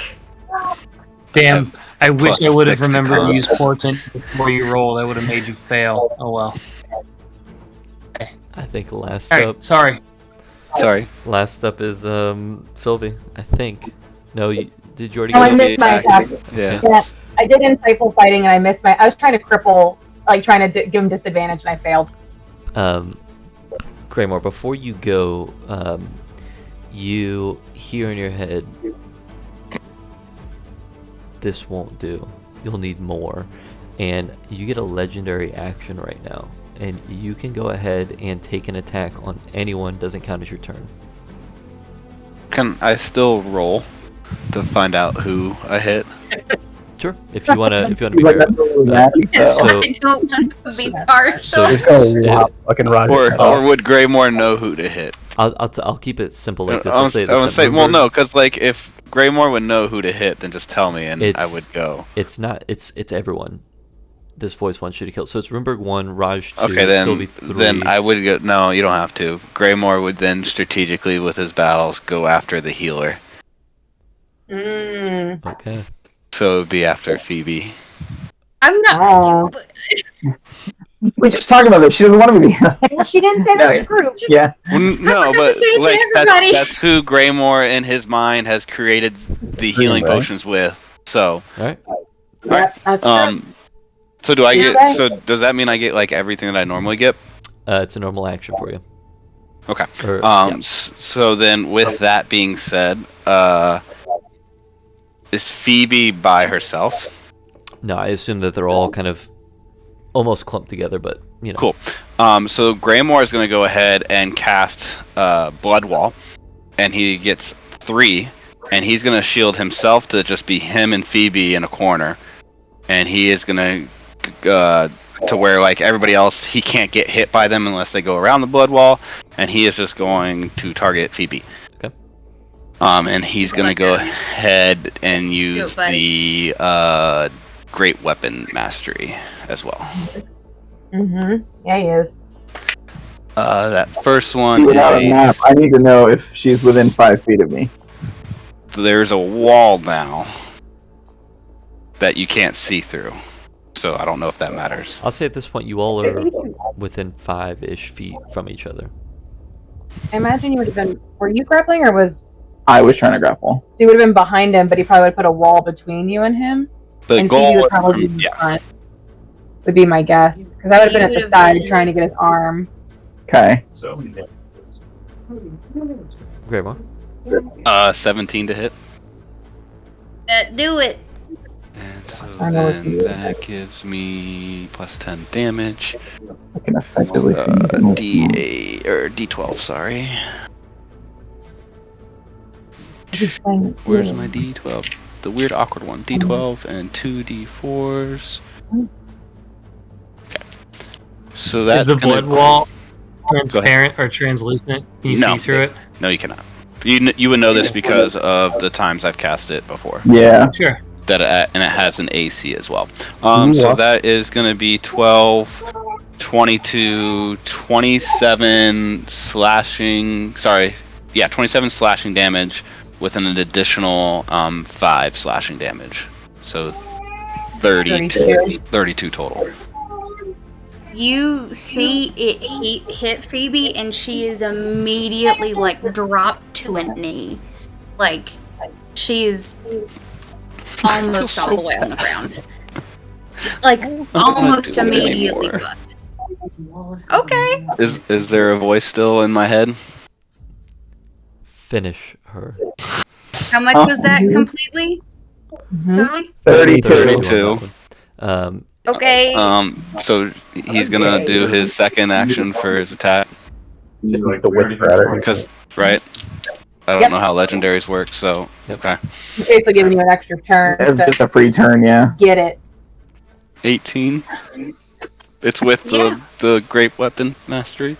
Damn, I wish I would have Plus remembered to 6 use Portent before you rolled. I would have made you fail. Oh well. I think last Alright, up. sorry. Sorry. Last up is Sylvie. I think. No, did you already Oh, go? I missed my attack. Yeah. Yeah, I did insightful fighting and I missed my. I was trying to cripple, like trying to give him disadvantage, and I failed. Greymore, before you go, you hear in your head, this won't do. You'll need more. And you get a legendary action right now. And you can go ahead and take an attack on anyone, doesn't count as your turn. Can I still roll to find out who I hit? Sure, if you wanna be Like, fair. that's really nasty, so- So- I don't want to be partial. So- Just go wow, fucking Roger. Or would Greymore know who to hit? I'll keep it simple like this. I I'll was say gonna this. say, well, no, because like if Greymore would know who to hit, then just tell me and I It's- would go. It's not. It's everyone. This voice wants you to kill. So it's Runeberg 1, Raj 2, Okay, Sylvie 3. then I would go. No, you don't have to. Greymore would then strategically, with his battles, go after the healer. Okay. So it would be after Phoebe. I'm not. Oh. We just talked about this. She doesn't want to be. Well, she didn't say that in group. Yeah. Well, no, forgot to but say it to like everybody. that's who Greymore in his mind has created the healing Right. potions with. So, All right. Yeah, that's true. so do I She's get? right. So does that mean I get like everything that I normally get? It's a normal action for you. Okay. Or, yeah. So then, with that being said, is Phoebe by herself? No, I assume that they're all kind of almost clumped together, but you know. Cool. So Greymore is going to go ahead and cast Blood Wall, and he gets 3, and he's going to shield himself to just be him and Phoebe in a corner, and he is going to where like everybody else, he can't get hit by them unless they go around the Blood Wall, and he is just going to target Phoebe. Okay. And he's going to go ahead and use the Great Weapon Mastery as well. Yeah, he is. That first one Without a map, is I need to know if she's within 5 feet of me. there's a wall now that you can't see through. So I don't know if that matters. I'll say at this point you all are within 5-ish feet from each other. I imagine you would have been. Were you grappling or was? I was trying to grapple. So you would have been behind him, but he probably would have put a wall between you and him. The And goal Phoebe was would probably be in yeah. front. Would be my guess, because I would have been at the side trying to get his arm. Okay. So, Greymore. 17 to hit. Do it. And so I know what then you do. that gives me plus 10 damage. I can effectively see anything with D8 or D12, sorry. Where's my D12? The weird awkward one. D12 and 2 D4s. Okay. So that's Is the gonna... blood wall transparent or translucent? Can you No. see through it? No, you cannot. You would know this because of the times I've cast it before. Yeah. Sure. And it has an AC as well. Yeah. So that is going to be 12, 22, 27 slashing. Sorry, yeah, 27 slashing damage with an additional 5 slashing damage. So 32 total. You see it hit Phoebe, and she is immediately like dropped to a knee. Like she is almost all the way on the ground. Like almost immediately fucked. Okay. Is there a voice still in my head? Finish her. How much was that completely? Totally? 32. Okay. So he's gonna do his second action for his attack. Just needs to whisper at her. Because, right? I don't know how legendaries work, so okay. It's basically giving you an extra turn. Just a free turn, yeah. Get it. 18. It's with the great weapon mastery.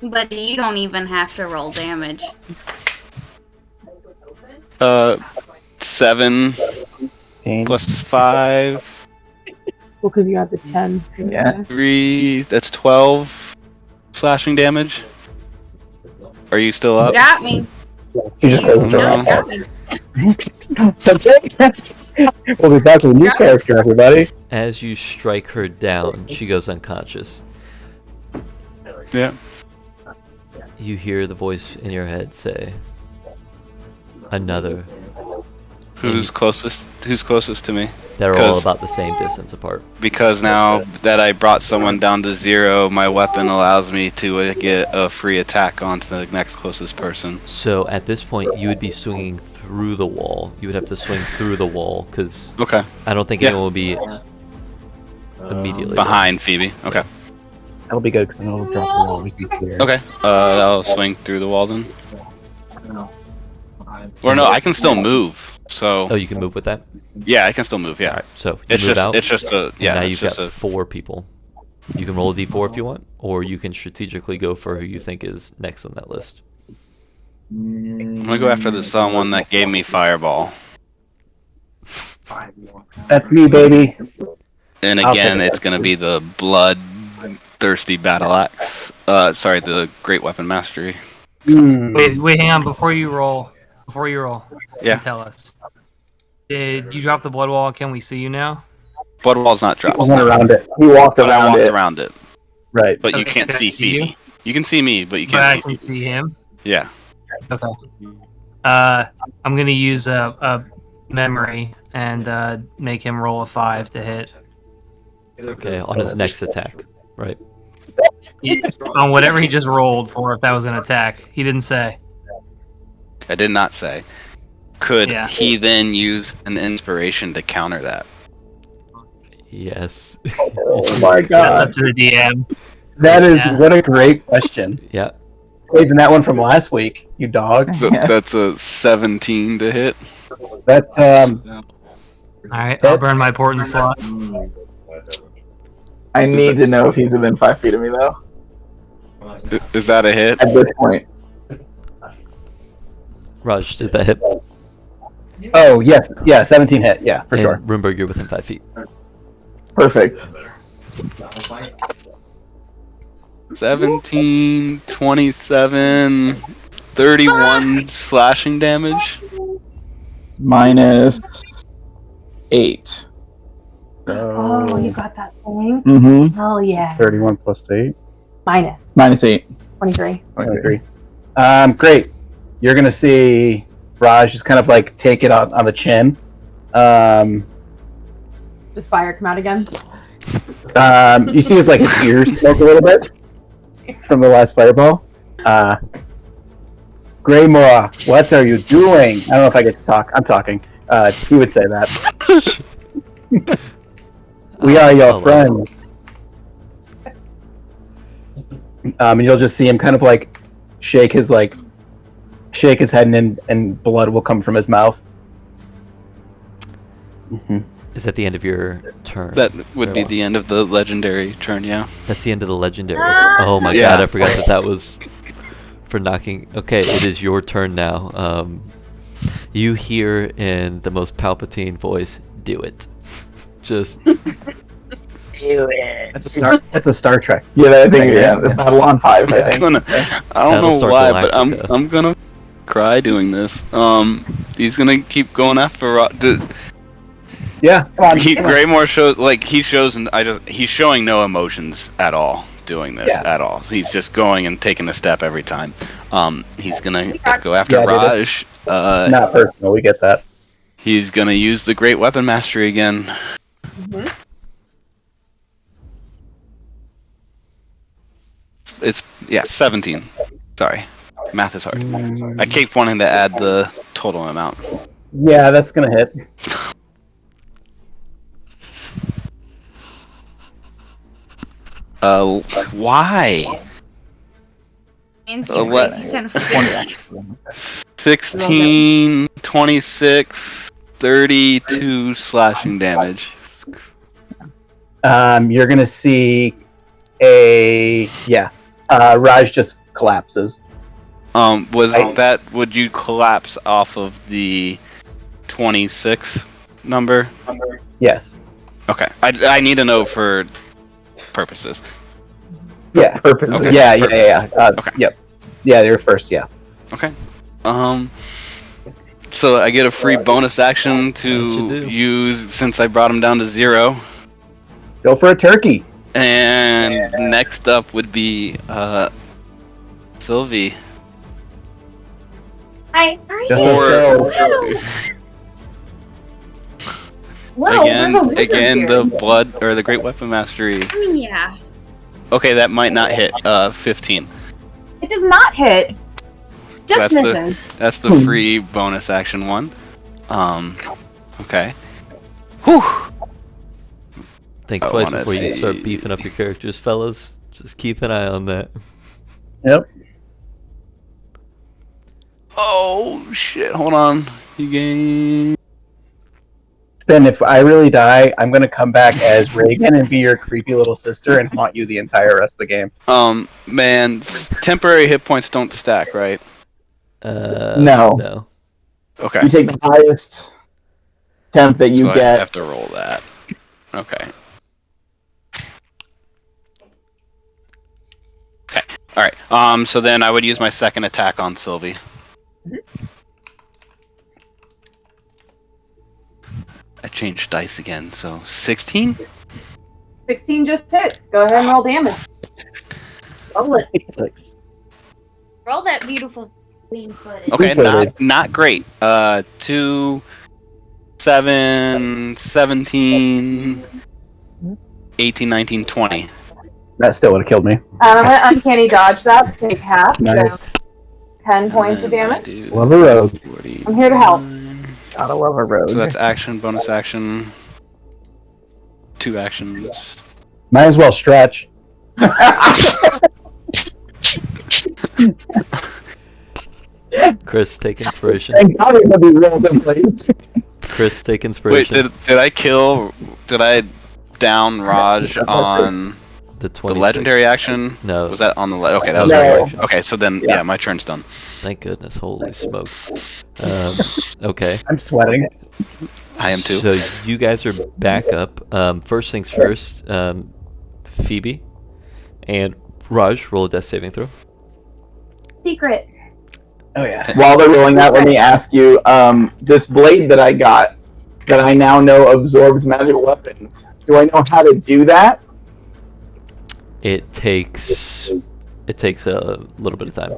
But you don't even have to roll damage. 7 plus 5. Well, because you have the 10. Yeah. 3. That's 12 slashing damage. Are you still up? Got me. She just You goes really around. got me. We'll be back with a new Got it. character, everybody. As you strike her down, she goes unconscious. Yeah. You hear the voice in your head say, "Another." Who's closest to me? They're all 'Cause- about the same distance apart. Because now that I brought someone down to 0, my weapon allows me to get a free attack onto the next closest person. So at this point, you would be swinging through the wall. You would have to swing through the wall, because Okay. I don't think Yeah. anyone will be immediately Behind Phoebe. Okay. That'll be good because then it'll drop the wall. We can see her. Okay. I'll swing through the wall then. Or no, I can still move. So Oh, you can move with that? yeah, I can still move. Yeah. Alright, so you It's move just out, it's just a and yeah. now It's you've just got a 4 people. You can roll a d4 if you want, or you can strategically go for who you think is next on that list. I'm gonna go after the someone that gave me fireball. That's me, baby. And I'll again, take it. it's gonna be the blood-thirsty battle axe. Sorry, the great weapon mastery. Wait, hang on. Before you roll, Yeah. tell us. Did you drop the blood wall? Can we see you now? Blood wall's not dropped. He went around it. He walked But I around walked it. around it. Right. But you Okay, can't can I see see Phoebe. You can see me, but you But can't I see can Phoebe. see him. Yeah. Okay. I'm gonna use a memory and make him roll a 5 to hit. Okay, on his next attack, right? On whatever he just rolled for, if that was an attack. He didn't say. I did not say. Could Yeah. he then use an inspiration to counter that? Yes. Oh my That's god. up to the DM. That is Yeah. what a great question. Yeah. Saving that one from last week, you dog. So Yeah. that's a 17 to hit. That's Alright, I'll burn my portent slot. I need to know if he's within 5 feet of me, though. Is that a hit? At this point. Raj, did that hit? oh yes, yeah, 17 hit, yeah, for And sure. Rumberg, you're within 5 feet. Perfect. 17, 27, 31 slashing damage. Minus 8. Oh, you got that thing? Mm-hmm. Hell yeah. 31 plus 8. Minus 8. 23. 23. Great. You're gonna see Raj just kind of like take it on the chin. Does fire come out again? You see his like ears smoke a little bit from the last fireball. Greymore, what are you doing? I don't know if I get to talk. I'm talking. He would say that. We are I your love friends. And you'll just see him kind of like shake his head, and blood will come from his mouth. Is that the end of your turn? That would be the end of the legendary turn, yeah. That's the end of the legendary. Ah! Oh my Yeah. god, I forgot that was for knocking. Okay, it is your turn now. You hear in the most Palpatine voice, "Do it." Just That's a Star Trek. Yeah, I think it's Babylon 5. I think. I don't know Battlestar why, but Galactica. I'm gonna cry doing this. He's gonna keep going after. Yeah, come on. come on. Greymore shows he's showing no emotions at all doing this at all. So he's just going and taking a step every time. He's gonna go after Yeah, dude, Raj. Not personal. We get that. He's gonna use the Great Weapon Mastery again. Mhm. It's 17. Sorry, math is hard. I keep wanting to add the total amount. Yeah, that's gonna hit. Why? Nancy, you crazy son of a bitch. 16, 26, 32 slashing damage. You're gonna see Raj just collapses. Would you collapse off of the 26 number? Yes. Okay. I need to know for purposes. Yeah. Purposes. Okay. Yeah. Okay. Yep. Yeah, you're first. Yeah. Okay. So I get a free bonus action What you to do? use since I brought him down to 0. Go for a turkey. And next up would be Sylvie. Hi. Just Or- Whoa, there's a wizard Again, here. the blood or the Great Weapon Mastery. I mean, yeah. Okay, that might not hit. 15. It does not hit. Just That's missing. That's the free bonus action one. Okay. Whew. think I twice wanna before you see- start beefing up your characters, fellas. Just keep an eye on that. Yep. Oh shit! Hold on. You gain. Spin, if I really die, I'm gonna come back as Reagan and be your creepy little sister and haunt you the entire rest of the game. Man, temporary hit points don't stack, right? No. No. Okay. You take the highest temp that you So I get. have to roll that. Okay. Okay. All right. So then I would use my second attack on Sylvie. I changed dice again, so 16. 16 just hits. Go ahead and roll damage. Roll it. It's like, Roll that beautiful bean footage. Okay, Two-footed. not great. 2, 7, 17, 18, 19, 20. that still would have killed me. I'm gonna uncanny dodge that to take half. Nice. So 10 points of And I damage. do Love a rogue. 40. I'm here to help. Gotta love a rogue. So that's action, bonus action, 2 actions. Might as well stretch. Chris, take inspiration. Thank God it would be rolls in place. Chris, take Wait, inspiration. did I down Raj on the the 26. legendary action? No. Was that on the okay? That was No. legendary action. Okay, so then yeah, my turn's done. Thank goodness. Holy smokes. Okay. I'm sweating. I am too. So you guys are back up. First things first, Phoebe and Raj, roll a death saving throw. Secret. Oh yeah. While they're rolling that, let me ask you, this blade that I got, that I now know absorbs magical weapons, do I know how to do that? It takes a little bit of time.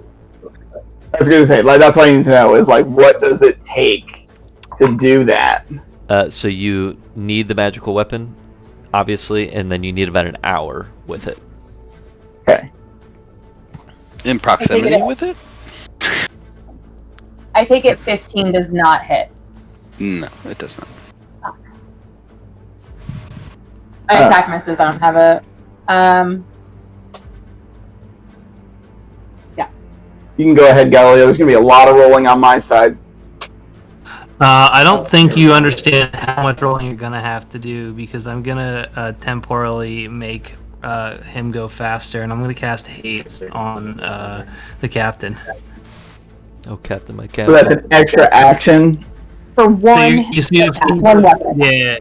I was gonna say, like, that's what I need to know, is like, what does it take to do that? So you need the magical weapon, obviously, and then you need about an hour with it. Okay. In proximity with it? I take it 15 does not hit. No, it does not. My attack misses. I don't have a. You can go ahead, Galileo. There's going to be a lot of rolling on my side. I don't think you understand how much rolling you're gonna have to do because I'm gonna temporarily make him go faster, and I'm gonna cast haste on the captain. Oh, Captain, my So captain. that's an extra action. For So one, you see, one weapon. yeah.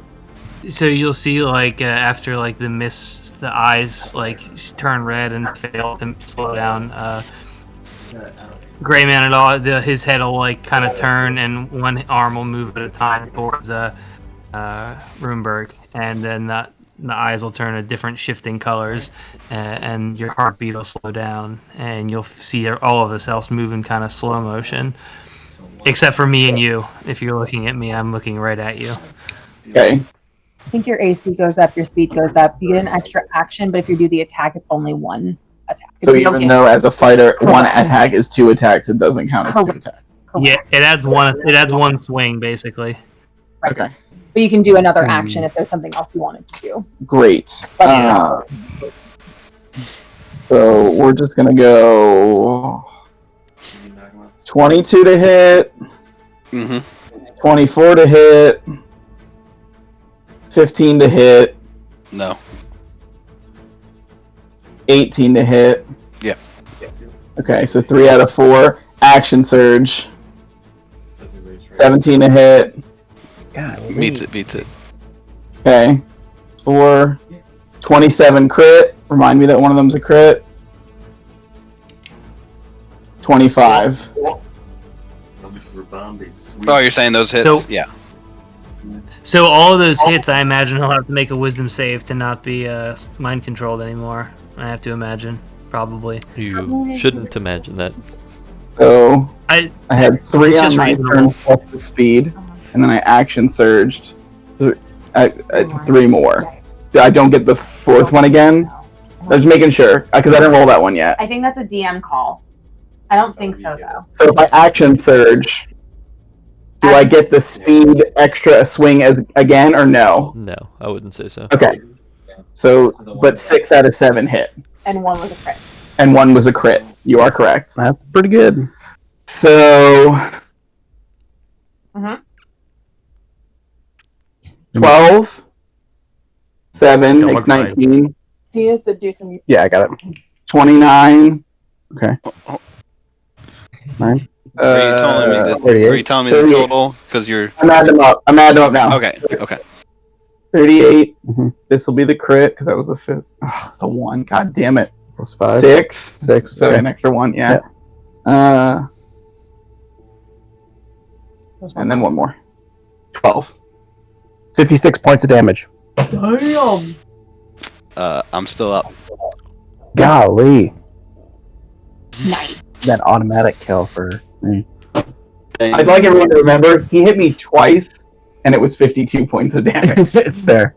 So you'll see, like after like the mist, the eyes like turn red and fail to slow down. Gray Man at all, his head will like kind of turn, and one arm will move at a time towards Runeberg, and then the eyes will turn to different shifting colors, and your heartbeat will slow down, and you'll see all of us else move in kind of slow motion, except for me and you. If you're looking at me, I'm looking right at you. Okay. I think your AC goes up, your speed goes up. You get an extra action, but if you do the attack, it's only one attack. So even though as a fighter, one attack is 2 attacks, it doesn't count as 2 attacks. Yeah, it adds one swing basically. Okay. But you can do another action if there's something else you wanted to do. Great. Yeah. So we're just going to go 22 to hit, 24 to hit, 15 to hit, No. 18 to hit. Yeah. Okay, so 3 out of 4. Action surge. 17 to hit. God, Beats it. Okay. 4. 27 crit. Remind me that one of them's a crit. 25. Oh, you're saying those hits? So- Yeah. So all of those hits, I imagine he'll have to make a wisdom save to not be mind controlled anymore. I have to imagine, probably. You shouldn't imagine that. So I had 3 It's on just my reasonable. turn plus the speed, and then I action surged. 3 more. I don't get the 4th one again. I was making sure because I didn't roll that one yet. I think that's a DM call. I don't think so, though. So if I action surge, do I get the speed extra swing as again or no? No, I wouldn't say so. Okay. So, but 6 out of 7 hit, And one was a crit. and 1 was a crit. You are correct. that's pretty good. So, Mhm. 12, 7 Don't makes look right. 19, He has to do some. Yeah, I got it. 29. Okay. Are you telling me the 38. total? Because you're. I'm adding them up. Now. Okay. 38. Mhm. This will be the crit because that was the 5th. Oh, it's a 1. God damn it. Plus 5. 6. 6. So Okay. an extra 1. Yeah. And then 1 more. 12. 56 points of damage. Damn. I'm still up. Golly. Nice. That automatic kill for me. I'd like everyone to remember he hit me twice, and it was 52 points of damage. It's fair.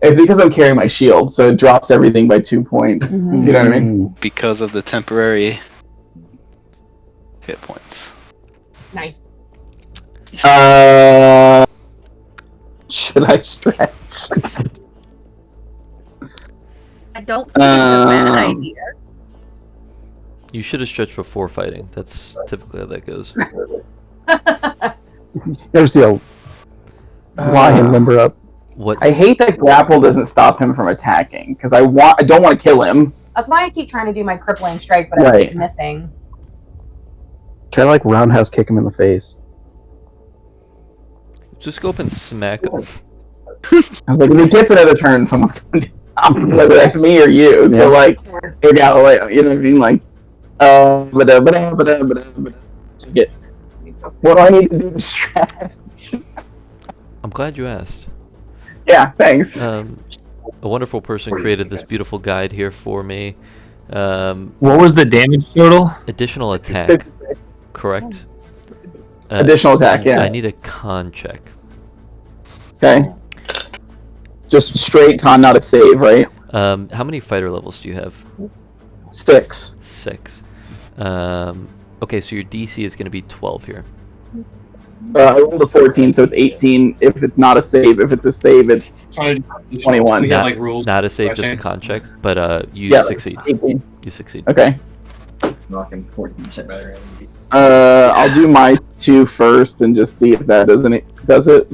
It's because I'm carrying my shield, so it drops everything by 2 points. Mhm. You know what I mean? Because of the temporary hit points. Nice. Should I stretch? I don't think it's a bad Um, idea. You should have stretched before fighting. That's typically how that goes. You ever see a lion limber up? What? I hate that grapple doesn't stop him from attacking because I don't want to kill him. That's why I keep trying to do my crippling strike, but I Right. keep missing. Try to like roundhouse kick him in the face. Just go up and smack him. I was like, if he gets another turn, someone's going to down, whether that's me or you. Yeah. So like, hey Galileo, you know what I mean? Like, what do I need to do to stretch? I'm glad you asked. Yeah, thanks. A wonderful person created this beautiful guide here for me. What was the damage total? Additional attack, correct? Additional attack, yeah. I need a con check. Okay. Just straight con, not a save, right? How many fighter levels do you have? 6. 6. Okay, so your DC is going to be 12 here. I rolled a 14, so it's 18. If it's not a save, if it's a save, it's 21. We have like rules. Not a save, just a Question. con check, but you Yeah. succeed. 18. You succeed. Okay. Knocking 14% better. I'll do my 2 first and just see if that does it.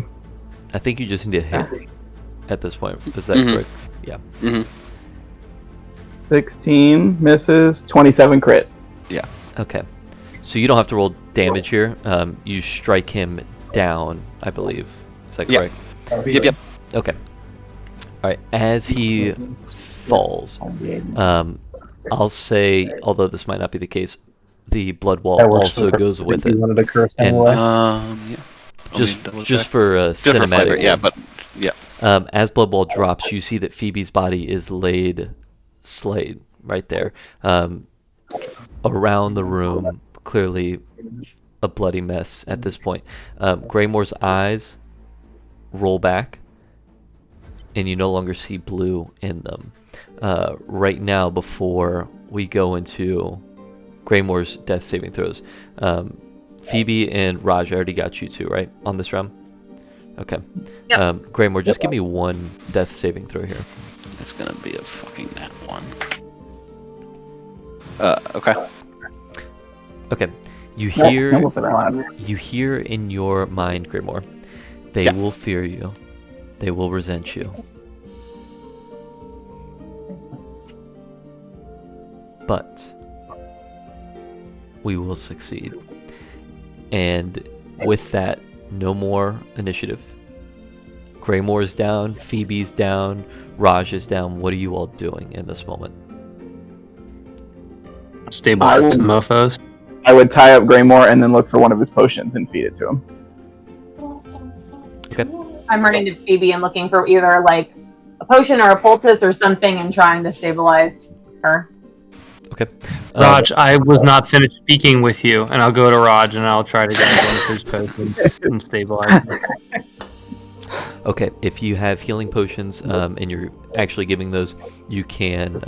I think you just need to hit at this point. Is that Mhm. correct? Yeah. Mhm. 16 misses, 27 crit. Okay. So you don't have to roll damage here. You strike him down, I believe. Is that Yeah. correct? Yep. Okay. All right. As he falls, I'll say, although this might not be the case, the blood wall That works also for goes if with you it. wanted to curse And, anyway. Yeah. Let me double Just check. for Just for cinematic. flavor, yeah, but yeah. As blood wall drops, you see that Phoebe's body is slayed right there. Around the room, clearly a bloody mess at this point. Greymore's eyes roll back, and you no longer see blue in them. Right now, before we go into Greymore's death saving throws, Phoebe and Raj, I already got you two, right, on this round? Okay. Yep. Greymore, just give me one death saving throw here. It's gonna be a fucking nat 1. Okay. Okay. You No, hear no, they're not allowed. you hear in your mind, Greymore, they Yeah. will fear you. They will resent you. But we will succeed. And with that, no more initiative. Greymore's down, Phoebe's down, Raj is down. What are you all doing in this moment? Stabilize the mofos. I would tie up Greymore and then look for one of his potions and feed it to him. Okay. I'm running to Phoebe and looking for either like a potion or a poultice or something and trying to stabilize her. Okay. Raj, I was not finished speaking with you, and I'll go to Raj and I'll try to get one of his potions and stabilize him. Okay, if you have healing potions and you're actually giving those, you can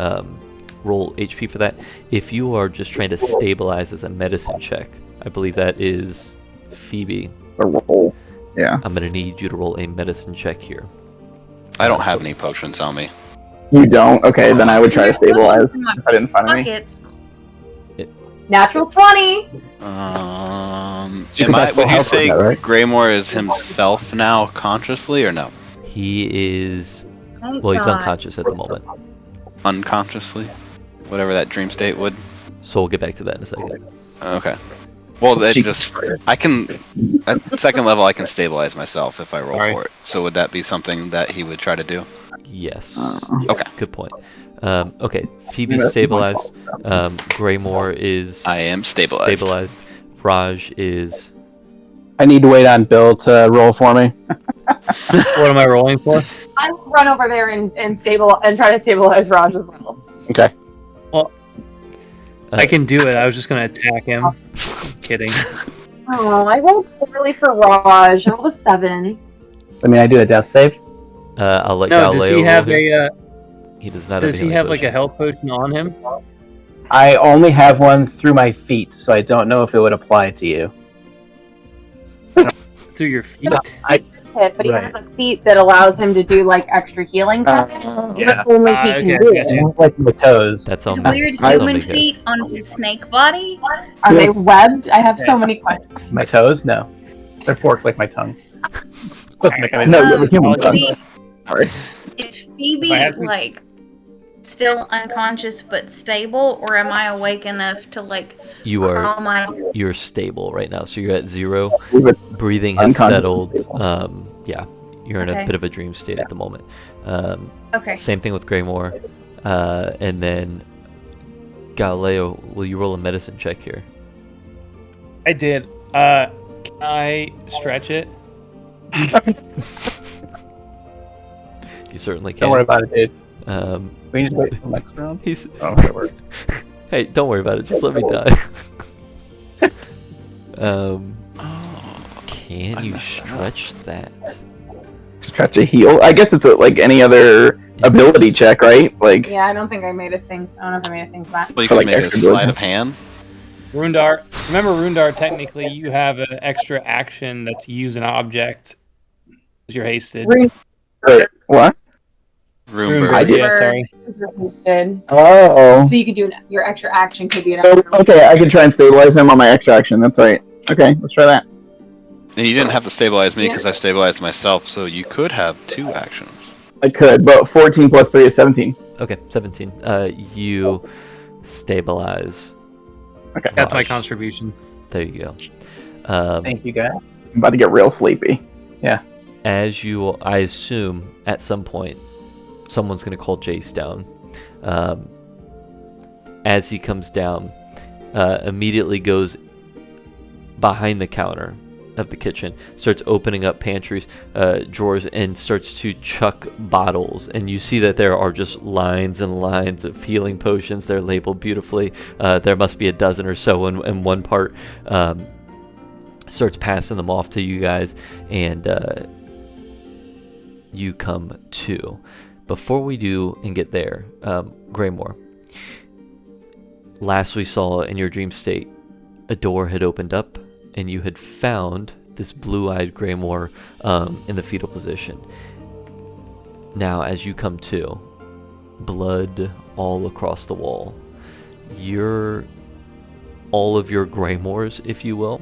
roll HP for that. If you are just trying to stabilize as a medicine check, I believe that is Phoebe. It's a roll. Yeah. I'm going to need you to roll a medicine check here. I don't have any potions on me. You don't? Okay, then I would try to There's potions stabilize in my if I didn't find any. Pockets. Natural 20! You can have full Would you health say with that, right? Greymore is himself now consciously or no? He is, Thank well, he's God. unconscious at the moment. Unconsciously? Whatever that dream state would. So we'll get back to that in a second. Okay. Well, that Jesus just Christ. I can at second level I can stabilize myself if I roll Alright. for it. So would that be something that he would try to do? Yes. Okay. Good point. Okay, Phoebe's stabilized. Greymore is I am stabilized. Raj is... I need to wait on Bill to roll for me. What am I rolling for? I will run over there and try to stabilize Raj as well. Okay. I can do it. I was just gonna attack him. Kidding. Oh, I rolled poorly for Raj. I rolled a 7. I mean, I do a death save. I'll let No, Galileo does he have roll here. a? He does not Does he healing have like a potion. health potion on him? I only have one through my feet, so I don't know if it would apply to you. Through your feet? Hit, but he Right. has a feat that allows him to do like extra healing something. yeah. But only he Okay, can do it. gotcha. I have, like my toes. That's His on weird that's on human me, guys. feet on his snake body? Are they webbed? I have so many questions. My toes? No. They're forked like my tongue. Doesn't make any No, sense. you have a human tongue. Wait, Sorry. is Phoebe If I had to- like still unconscious but stable, or am I awake enough to like You are crawl my? you're stable right now, so you're at 0. Leave it Breathing has unconscious. settled. Yeah, you're in a Okay. bit of a dream state at the moment. Okay. Same thing with Greymore. And then Galileo, will you roll a medicine check here? I did. Can I stretch it? You certainly can. Don't worry about it, dude. We need to wait for the next round. He's. Oh, whatever. Hey, don't worry about it. Just let me die. Can I you messed that up. stretch that? Stretch a heal. I guess it's like any other ability check, right? Like Yeah, I don't think I made a thing. I don't know if I made a thing for that. Well, you For, can like, make a extra good. sleight of hand. Rune dart. Remember, Rundar, technically you have an extra action that's use an object as you're hasted. Wait, what? Roomberg. I did. Yeah, sorry. Oh. So you could do your extra action could be an So okay, I can try and stabilize him on my extra action. That's right. Okay, let's try that. And you didn't have to stabilize me because I stabilized myself, so you could have 2 actions. I could, but 14 plus 3 is 17. Okay, 17. You stabilize. Okay. That's my Raj. contribution. There you go. Thank you, guys. I'm about to get real sleepy. As you, I assume, at some point, someone's going to call Jace down. As he comes down, immediately goes behind the counter of the kitchen, starts opening up pantries, drawers, and starts to chuck bottles. And you see that there are just lines and lines of healing potions. They're labeled beautifully. There must be a dozen or so in one part. Starts passing them off to you guys, and you come to. Before we do and get there, Greymore, last we saw in your dream state, a door had opened up and you had found this blue-eyed Greymore in the fetal position. Now, as you come to, blood all across the wall. All of your Greymores, if you will,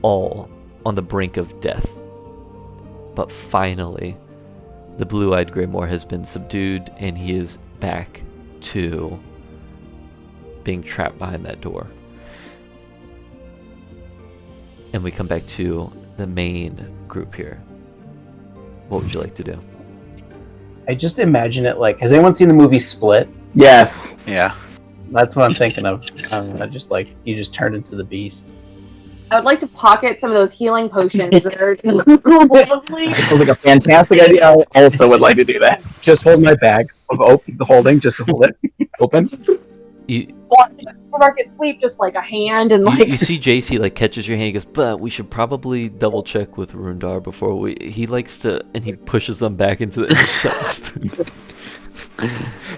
all on the brink of death. But finally, the blue-eyed Greymore has been subdued, and he is back to being trapped behind that door. And we come back to the main group here. What would you like to do? I just imagine it like, has anyone seen the movie Split? Yes. Yeah. That's what I'm thinking of. Just like, you just turned into the beast. I would like to pocket some of those healing potions that are lovely. It sounds like a fantastic idea. I also would like to do that. Just hold my bag of holding, just hold it open. You Market sweep just like a hand and like you see Jace, he like catches your hand, he goes, but we should probably double check with Rundar before he likes to, and he pushes them back into the shuts.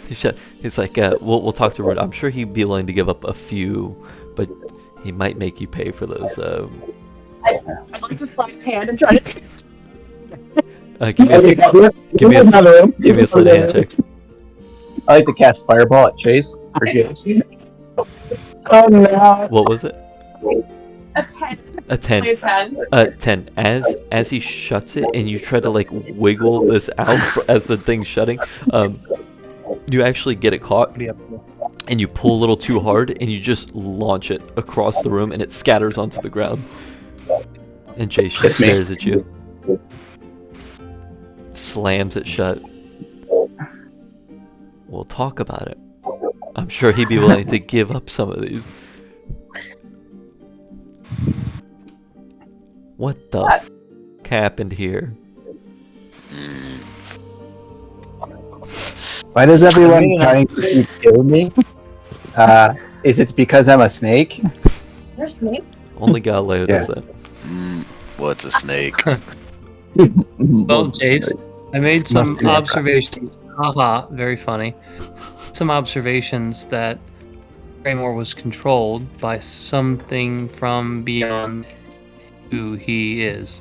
He's like, we'll talk to Rundar. I'm sure he'd be willing to give up a few, but he might make you pay for those. I'd like to slide his hand and try to Give me a sleight of hand check. I like to cast Fireball at Chase. Or Jace. Oh no. What was it? A 10. A 10. A 10. 10. As he shuts it, and you try to like wiggle this out as the thing's shutting, you actually get it caught, and you pull a little too hard, and you just launch it across the room, and it scatters onto the ground. And Jace just stares at you, slams it shut. We'll talk about it. I'm sure he'd be willing to give up some of these. What the f*** happened here? Why does everyone trying to kill me? Is it because I'm a snake? You're a snake? Only Galileo does that. What's a snake? Well, Jace, I made some observations. Haha, very funny. Some observations that Greymore was controlled by something from beyond who he is.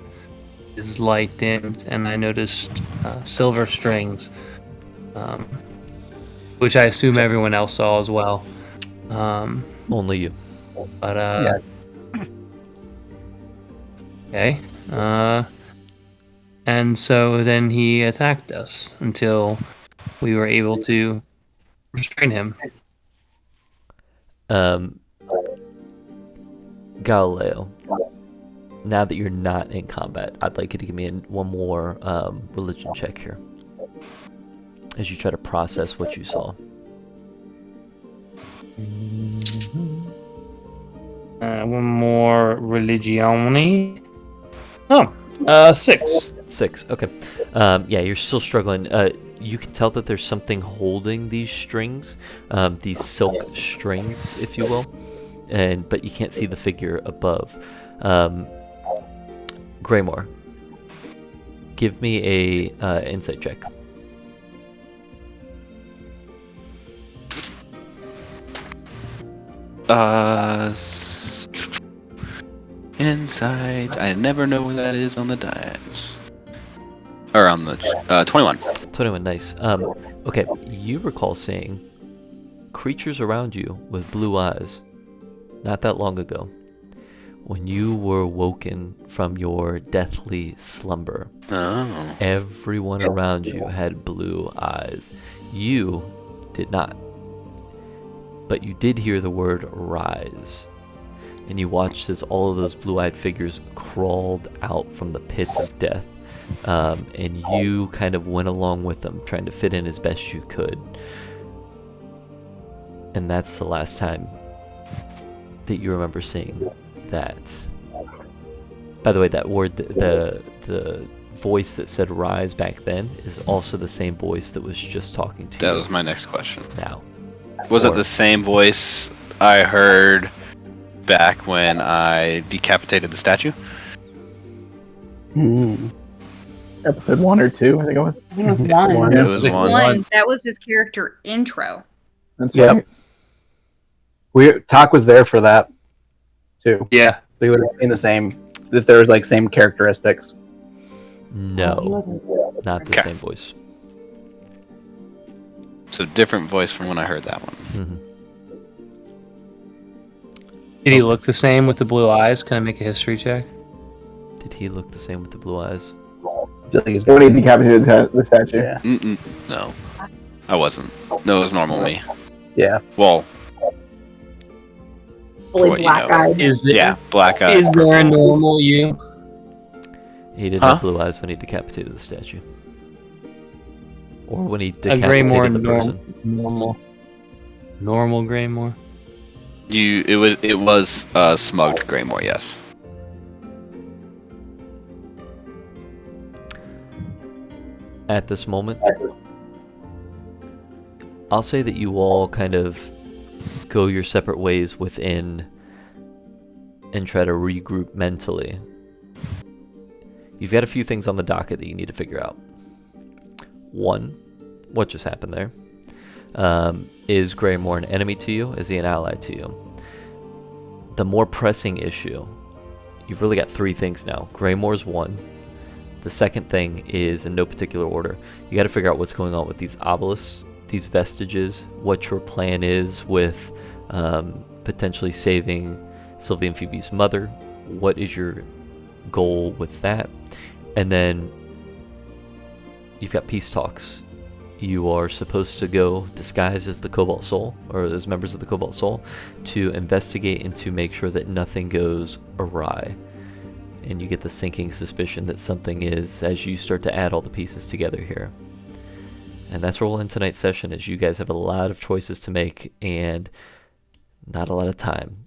His light dimmed, and I noticed silver strings, which I assume everyone else saw as well. Only you. But Yeah. Okay. And so then he attacked us until we were able to restrain him. Galileo, now that you're not in combat, I'd like you to give me one more religion check here, as you try to process what you saw. One more religione. 6. 6. Okay. Yeah, you're still struggling. You can tell that there's something holding these strings, these silk strings, if you will, but you can't see the figure above. Greymore, give me a insight check. Insight. I never know where that is on the dice. Or on the 21. 21, nice. Okay, you recall seeing creatures around you with blue eyes not that long ago when you were woken from your deathly slumber. Oh. Everyone around you had blue eyes. You did not. But you did hear the word rise. And you watched as all of those blue-eyed figures crawled out from the pits of death. And you kind of went along with them, trying to fit in as best you could. And that's the last time that you remember seeing that. By the way, that word, the voice that said rise back then is also the same voice that was just talking to you. That was my next question. Now. Was it the same voice I heard back when I decapitated the statue? Episode 1 or 2, I think it was. I think it was one. It was one. One. That was his character intro. That's Yep. right. Talk was there for that too. Yeah. We would have seen the same if there was like same characteristics. No, not the Okay. same voice. So different voice from when I heard that one. Mm-hmm. Did he look the same with the blue eyes? Can I make a history check? Did he look the same with the blue eyes? I feel like he's- When he decapitated the statue. Yeah. No, I wasn't. No, it was normal me. Yeah. Well, Fully what you black know. eyed. Is there yeah, black eye. is there a normal you? He did Huh? have blue eyes when he decapitated the statue. Or when he A decapitated Greymore the person. normal Greymore. It was smugged Greymore, yes. At this moment, I'll say that you all kind of go your separate ways within and try to regroup mentally. You've got a few things on the docket that you need to figure out. One, what just happened there? Is Greymore an enemy to you? Is he an ally to you? The more pressing issue, you've really got three things now. Greymore's one. The second thing is, in no particular order, you got to figure out what's going on with these obelisks, these vestiges, what your plan is with potentially saving Sylvie and Phoebe's mother. What is your goal with that? And then you've got peace talks. You are supposed to go disguised as the Cobalt Soul, or as members of the Cobalt Soul, to investigate and to make sure that nothing goes awry. And you get the sinking suspicion that something is, as you start to add all the pieces together here. And that's where we'll end tonight's session, as you guys have a lot of choices to make and not a lot of time.